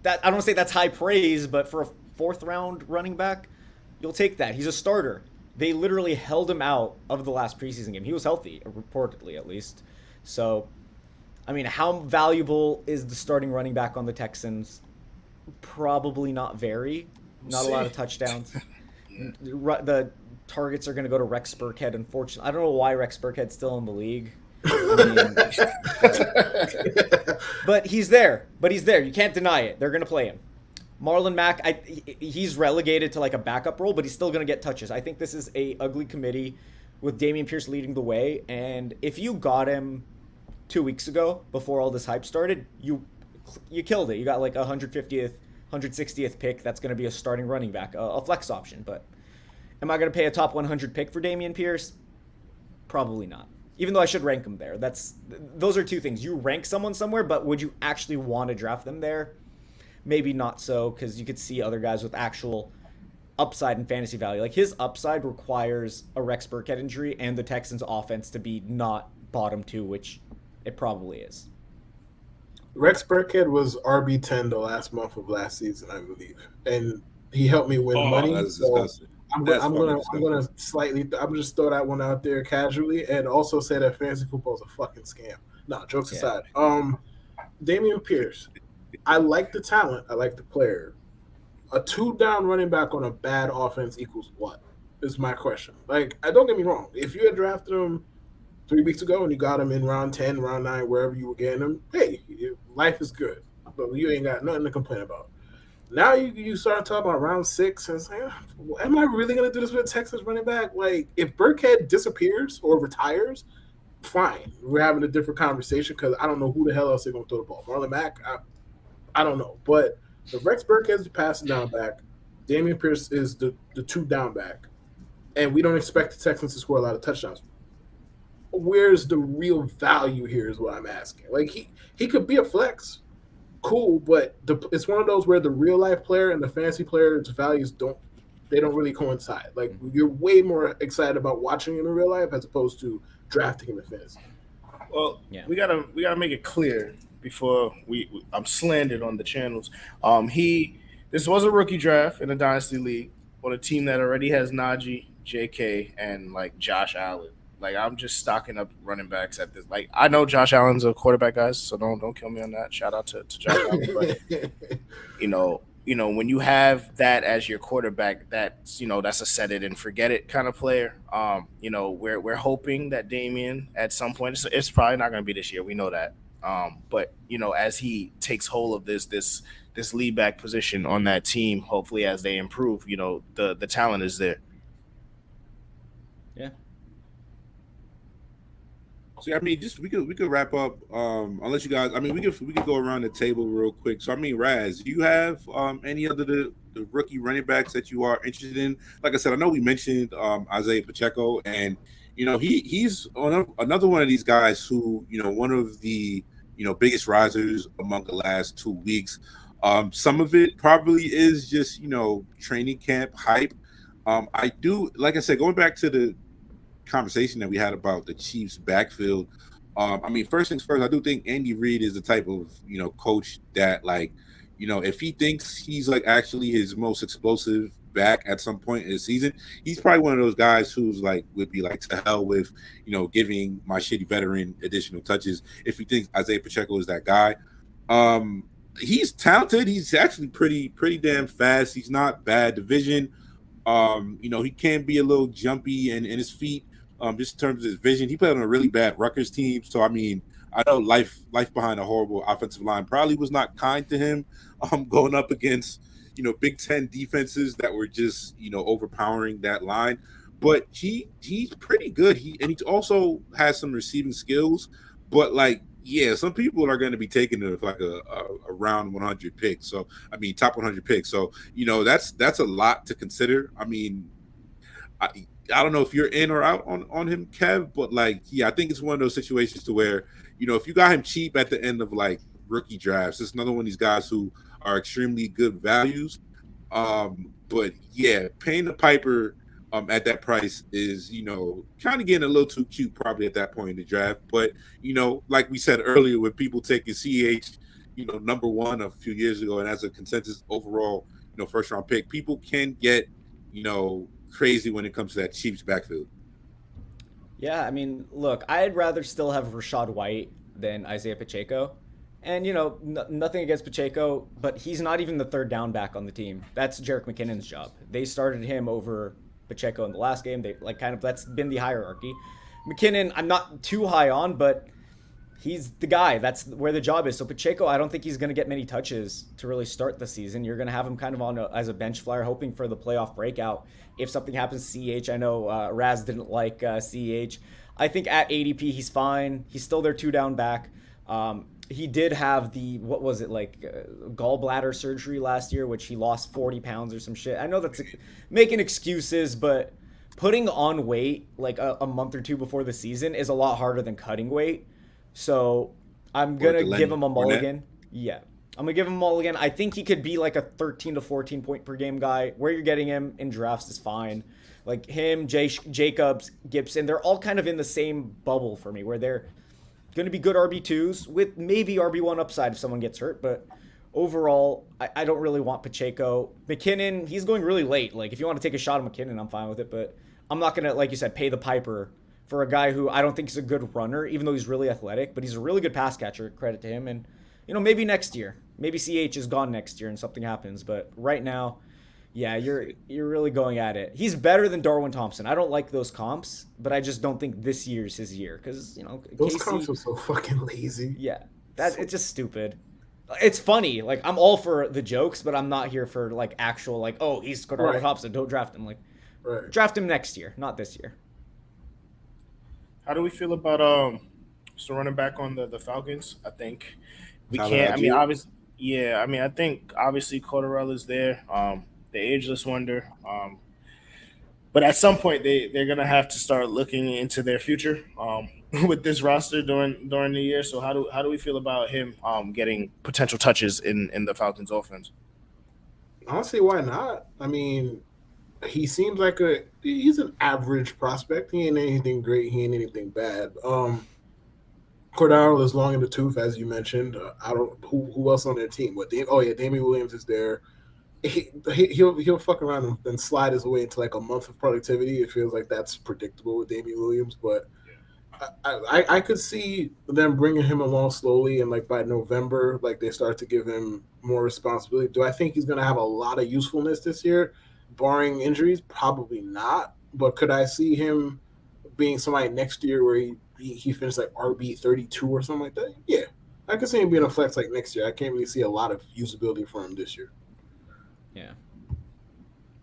want to say that's high praise, but for a 4th round running back, you'll take that. He's a starter. They literally held him out of the last preseason game. He was healthy, reportedly at least. So, I mean, how valuable is the starting running back on the Texans? Probably not very. Not a lot of touchdowns. The targets are going to go to Rex Burkhead, unfortunately. I don't know why Rex Burkhead's still in the league. But he's there. You can't deny it. They're going to play him. Marlon Mack, he's relegated to like a backup role, but he's still going to get touches. I think this is a ugly committee with Dameon Pierce leading the way. And if you got him 2 weeks ago before all this hype started, you killed it. You got like 150th, 160th pick. That's going to be a starting running back, a flex option. But am I going to pay a top 100 pick for Dameon Pierce? Probably not. Even though I should rank him there. Those are two things. You rank someone somewhere, but would you actually want to draft them there? Maybe not so, because you could see other guys with actual upside and fantasy value. Like, his upside requires a Rex Burkhead injury and the Texans' offense to be not bottom 2, which it probably is. Rex Burkhead was RB10 the last month of last season, I believe, and he helped me win money. That's disgusting. I'm gonna slightly. I'm just throw that one out there casually, and also say that fantasy football is a fucking scam. No, jokes aside. Dameon Pierce, I like the talent. I like the player. A 2-down running back on a bad offense equals what? Is my question. Like, I don't get me wrong. If you had drafted him 3 weeks ago and you got him in round 10, round 9, wherever you were getting him, hey, life is good. But you ain't got nothing to complain about. Now you start talking about round 6 and say, am I really going to do this with a Texas running back? Like, if Burkhead disappears or retires, fine. We're having a different conversation because I don't know who the hell else they're going to throw the ball. Marlon Mack? I don't know. But if Rex Burkhead is the passing down back, Dameon Pierce is the 2-down back, and we don't expect the Texans to score a lot of touchdowns. Where's the real value here is what I'm asking. Like, he could be a flex. Cool, but it's one of those where the real life player and the fantasy player's values don't really coincide. Like, you're way more excited about watching him in real life as opposed to drafting him in fantasy. Well, we gotta make it clear before I'm slandered on the channels. This was a rookie draft in a dynasty league on a team that already has Najee, JK, and like Josh Allen. Like, I'm just stocking up running backs at this. Like, I know Josh Allen's a quarterback, guys, so don't kill me on that. Shout out to Josh Allen. But you know, when you have that as your quarterback, that's a set it and forget it kind of player. We're hoping that Dameon at some point, it's probably not going to be this year. We know that. But as he takes hold of this lead back position on that team, hopefully as they improve, the talent is there. Yeah. So, I mean, we could wrap up. Unless you guys, I mean, we could go around the table real quick. So, I mean, Raz, do you have any other the rookie running backs that you are interested in? Like I said, I know we mentioned Isaiah Pacheco, and he's another one of these guys who one of the biggest risers among the last 2 weeks. Some of it probably is just training camp hype. I do, like I said, going back to the conversation that we had about the Chiefs backfield. I mean, first things first, I do think Andy Reid is the type of coach that, like, if he thinks he's like actually his most explosive back at some point in the season, he's probably one of those guys who's like would be like, to hell with giving my shitty veteran additional touches if he thinks Isaiah Pacheco is that guy. He's talented. He's actually pretty damn fast. He's not bad division. He can be a little jumpy in his feet. Just in terms of his vision, he played on a really bad Rutgers team. So, I mean, I know life behind a horrible offensive line probably was not kind to him. Going up against, Big Ten defenses that were just, overpowering that line. But he's pretty good. He also has some receiving skills. But, like, yeah, some people are going to be taking it like a round 100 pick. So, I mean, top 100 pick. So, that's a lot to consider. I mean, I don't know if you're in or out on him, Kev, but like, yeah, I think it's one of those situations to where, if you got him cheap at the end of like rookie drafts, it's another one of these guys who are extremely good values. But yeah, paying the piper at that price is, kind of getting a little too cute probably at that point in the draft. But, like we said earlier, when people taking CH, number 1 a few years ago and as a consensus overall, first round pick, people can get, crazy when it comes to that Chiefs backfield. Yeah, I mean, look, I'd rather still have Rashad White than Isaiah Pacheco. And, nothing against Pacheco, but he's not even the third down back on the team. That's Jerick McKinnon's job. They started him over Pacheco in the last game. That's been the hierarchy. McKinnon, I'm not too high on, but he's the guy. That's where the job is. So Pacheco, I don't think he's going to get many touches to really start the season. You're going to have him kind of as a bench flyer, hoping for the playoff breakout. If something happens to CH, I know Raz didn't like CH. I think at ADP he's fine. He's still their 2-down back. He did have gallbladder surgery last year, which he lost 40 pounds or some shit. I know that's making excuses, but putting on weight like a month or two before the season is a lot harder than cutting weight. So I'm going to give him a mulligan. Yeah. I'm going to give him a mulligan. I think he could be like a 13 to 14 point per game guy. Where you're getting him in drafts is fine. Like him, Jacobs, Gibson, they're all kind of in the same bubble for me where they're going to be good RB2s with maybe RB1 upside if someone gets hurt. But overall, I don't really want Pacheco. McKinnon, he's going really late. Like if you want to take a shot at McKinnon, I'm fine with it. But I'm not going to, like you said, pay the piper for a guy who I don't think is a good runner, even though he's really athletic, but he's a really good pass catcher, credit to him. And, maybe next year. Maybe CH is gone next year and something happens. But right now, yeah, you're really going at it. He's better than Darwin Thompson. I don't like those comps, but I just don't think this year's his year. Because, those comps are so fucking lazy. Yeah, it's just stupid. It's funny. Like, I'm all for the jokes, but I'm not here for, like, actual, like, oh, he's Darwin Thompson, don't draft him. Like, draft him next year, not this year. How do we feel about so running back on the Falcons? I think we can't. I mean, obviously, yeah. I mean, I think obviously Corderella's there. The ageless wonder. But at some point, they're gonna have to start looking into their future with this roster during the year. So how do we feel about him getting potential touches in the Falcons offense? Honestly, why not? I mean, he seems like he's an average prospect. He ain't anything great. He ain't anything bad. Cordero is long in the tooth, as you mentioned. I don't who else on their team. Damian Williams is there. He'll fuck around and slide his way into like a month of productivity. It feels like that's predictable with Damian Williams, but I could see them bringing him along slowly, and like by November, like they start to give him more responsibility. Do I think he's going to have a lot of usefulness this year, barring injuries? Probably not. But could I see him being somebody next year where he finished like RB32 or something like that? Yeah, I could see him being a flex like next year. I can't really see a lot of usability for him this year. Yeah.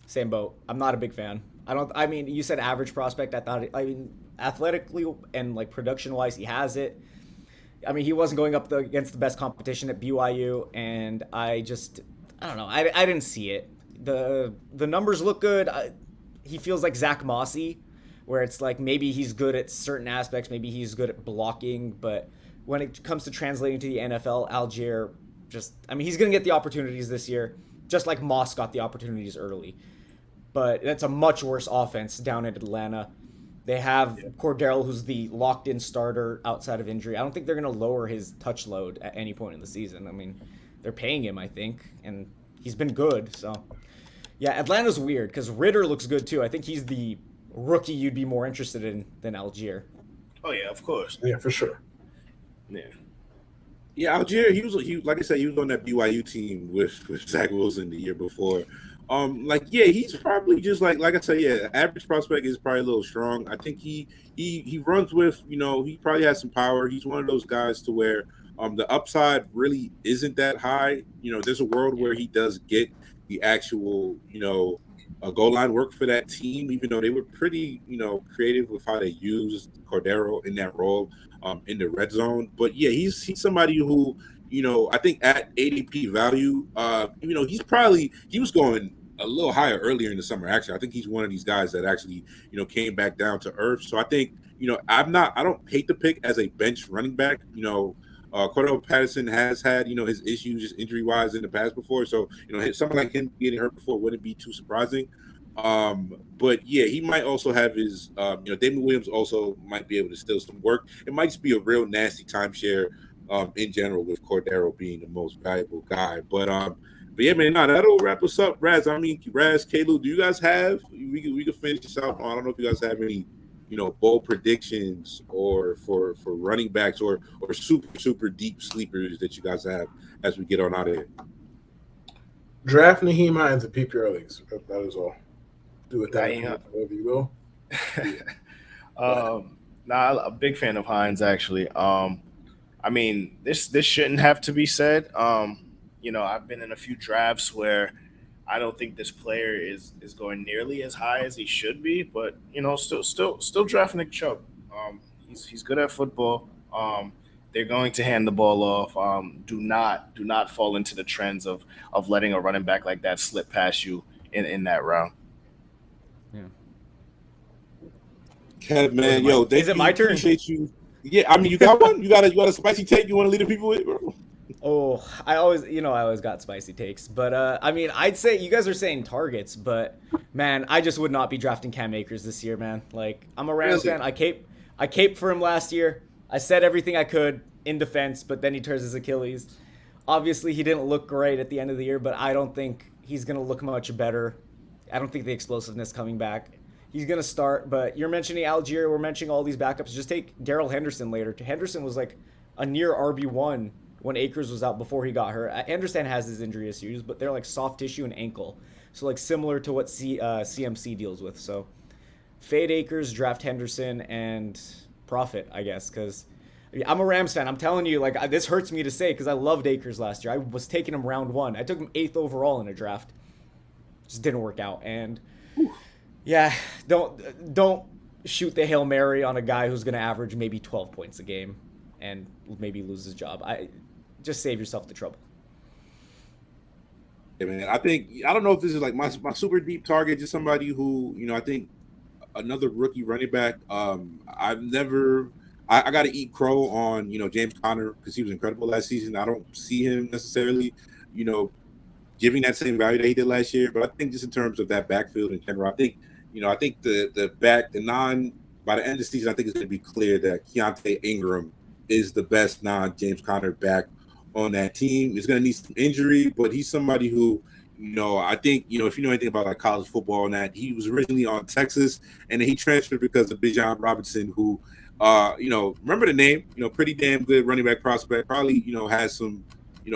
Same boat. I'm not a big fan. I mean, you said average prospect. Athletically and like production wise, he has it. I mean, he wasn't going up against the best competition at BYU, and I don't know. I didn't see it. The numbers look good. He feels like Zach Mossy, where it's like maybe he's good at certain aspects, maybe he's good at blocking, but when it comes to translating to the NFL, Algier he's going to get the opportunities this year, just like Moss got the opportunities early. But that's a much worse offense down in Atlanta. They have Cordell, who's the locked-in starter outside of injury. I don't think they're going to lower his touch load at any point in the season. I mean, they're paying him, I think, and he's been good. So, yeah, Atlanta's weird because Ritter looks good, too. I think he's the rookie you'd be more interested in than Algier. Oh, yeah, of course. Yeah, for sure. Yeah, Algier, he was like I said, he was on that BYU team with Zach Wilson the year before. He's probably just like I said, average prospect is probably a little strong. I think he runs with, he probably has some power. He's one of those guys to where the upside really isn't that high. There's a world where he does get the actual, goal line work for that team, even though they were pretty, creative with how they used Cordero in that role in the red zone. But yeah, he's somebody who, I think at ADP value, he was going a little higher earlier in the summer. Actually, I think he's one of these guys that actually, came back down to earth. So I think, I don't hate the pick as a bench running back. Cordell Patterson has had, his issues just injury wise in the past before. So, someone like him getting hurt before wouldn't be too surprising. But yeah, he might also have his, Damon Williams also might be able to steal some work. It might just be a real nasty timeshare in general with Cordero being the most valuable guy. But yeah, man, that'll wrap us up. Raz, Kalu, do you guys have, we can finish this out. I don't know if you guys have any, bold predictions or for running backs or super, super deep sleepers that you guys have as we get on out of here. Draft Naheem Hines and PPR leagues. That is all. Do it that whatever you will. I'm a big fan of Hines, actually. I mean, this shouldn't have to be said. I've been in a few drafts where I don't think this player is going nearly as high as he should be, but still draft Nick Chubb. He's good at football. They're going to hand the ball off. Do not fall into the trends of letting a running back like that slip past you in that round. Yeah. Kev, man, yo, Is it my turn? Appreciate you. Yeah, I mean, you got one. You got a spicy take. You want to lead the people with, bro? Oh, I always got spicy takes, but I mean, I'd say you guys are saying targets, but man, I just would not be drafting Cam Akers this year, man. Like, I'm a Rams fan. I caped for him last year. I said everything I could in defense, but then he tears his Achilles. Obviously, he didn't look great at the end of the year, but I don't think he's gonna look much better. I don't think the explosiveness coming back. He's going to start, but you're mentioning Algier. We're mentioning all these backups. Just take Darrell Henderson later. Henderson was like a near RB1 when Akers was out before he got hurt. I understand has his injury issues, but they're like soft tissue and ankle. So like similar to what CMC deals with. So fade Akers, draft Henderson, and profit, I guess, because I'm a Rams fan. I'm telling you, like, this hurts me to say because I loved Akers last year. I was taking him round 1. I took him 8th overall in a draft. Just didn't work out. And yeah, don't shoot the Hail Mary on a guy who's going to average maybe 12 points a game and maybe lose his job. Just save yourself the trouble. Yeah, man. I don't know if this is like my super deep target, just somebody who, I think another rookie running back. I got to eat crow on, James Conner because he was incredible last season. I don't see him necessarily, giving that same value that he did last year. But I think just in terms of that backfield in general, I think by the end of the season, I think it's going to be clear that Keontae Ingram is the best non-James Conner back on that team. He's going to need some injury, but he's somebody who, I think, if you know anything about like college football and that, he was originally on Texas and then he transferred because of Bijan Robinson, who, remember the name, pretty damn good running back prospect, probably, has some,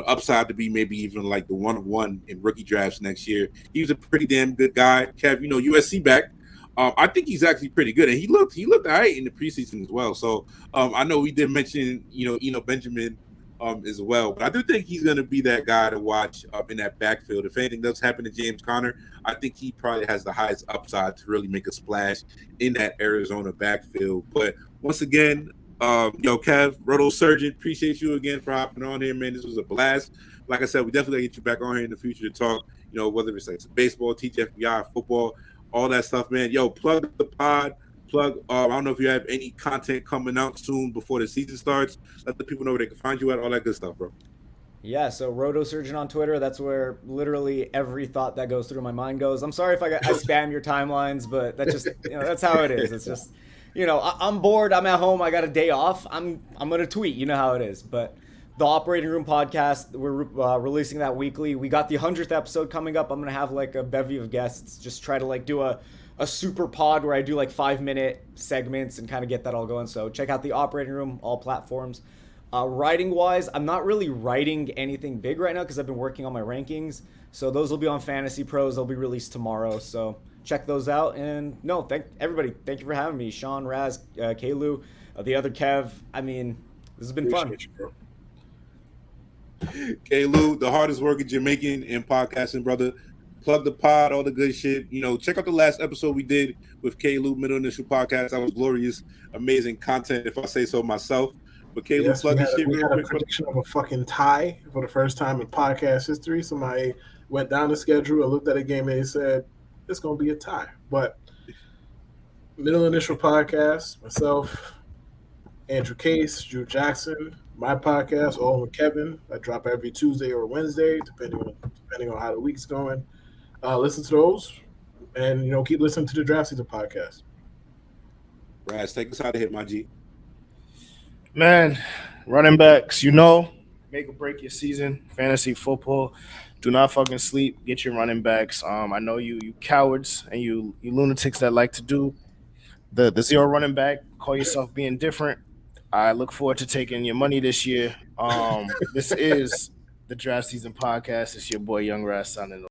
upside to be maybe even like the 1-of-1 in rookie drafts next year. He was a pretty damn good guy. Kev, USC back. I think he's actually pretty good, and he looked all right in the preseason as well. So I know we did mention Eno Benjamin as well, but I do think he's going to be that guy to watch in that backfield. If anything does happen to James Conner, I think he probably has the highest upside to really make a splash in that Arizona backfield. But once again, Kev, Roto Surgeon, appreciate you again for hopping on here, man. This was a blast. Like I said, we definitely get you back on here in the future to talk, whether it's like baseball, teach FBI, football, all that stuff, man. Plug the pod. I don't know if you have any content coming out soon before the season starts. Let the people know where they can find you at, all that good stuff, bro. Yeah, so Roto Surgeon on Twitter. That's where literally every thought that goes through my mind goes. I'm sorry if I spam your timelines, but that just that's how it is. It's just I'm bored. I'm at home. I got a day off. I'm gonna tweet. You know how it is. But the Operating Room podcast, we're releasing that weekly. We got the 100th episode coming up. I'm gonna have like a bevy of guests. Just try to like do a super pod where I do like 5-minute segments and kind of get that all going. So check out the Operating Room, all platforms. Writing wise, I'm not really writing anything big right now because I've been working on my rankings. So those will be on Fantasy Pros. They'll be released tomorrow. So check those out. And no, thank you for having me. Sean, Raz, Kalu, the other Kev. I mean, this has been fun. Kalu, the hardest working Jamaican in podcasting, brother. Plug the pod, all the good shit. Check out the last episode we did with Kalu, Middle Initial Podcast. That was glorious, amazing content, if I say so myself. But Kalu, plug this shit real quick. We had a prediction of a fucking tie for the first time in podcast history. Somebody went down the schedule and looked at a game and they said, it's going to be a tie. But Middle Initial Podcast, myself, Andrew Case, Drew Jackson, my podcast, all with Kevin. I drop every Tuesday or Wednesday, depending on how the week's going. Listen to those, and keep listening to the Draft Season podcast. Raz, take us out of here, my G. Man, running backs, make or break your season. Fantasy football, do not fucking sleep. Get your running backs. I know you cowards and you lunatics that like to do the zero running back. Call yourself being different. I look forward to taking your money this year. This is the Draft Season podcast. It's your boy Young Raz signing off.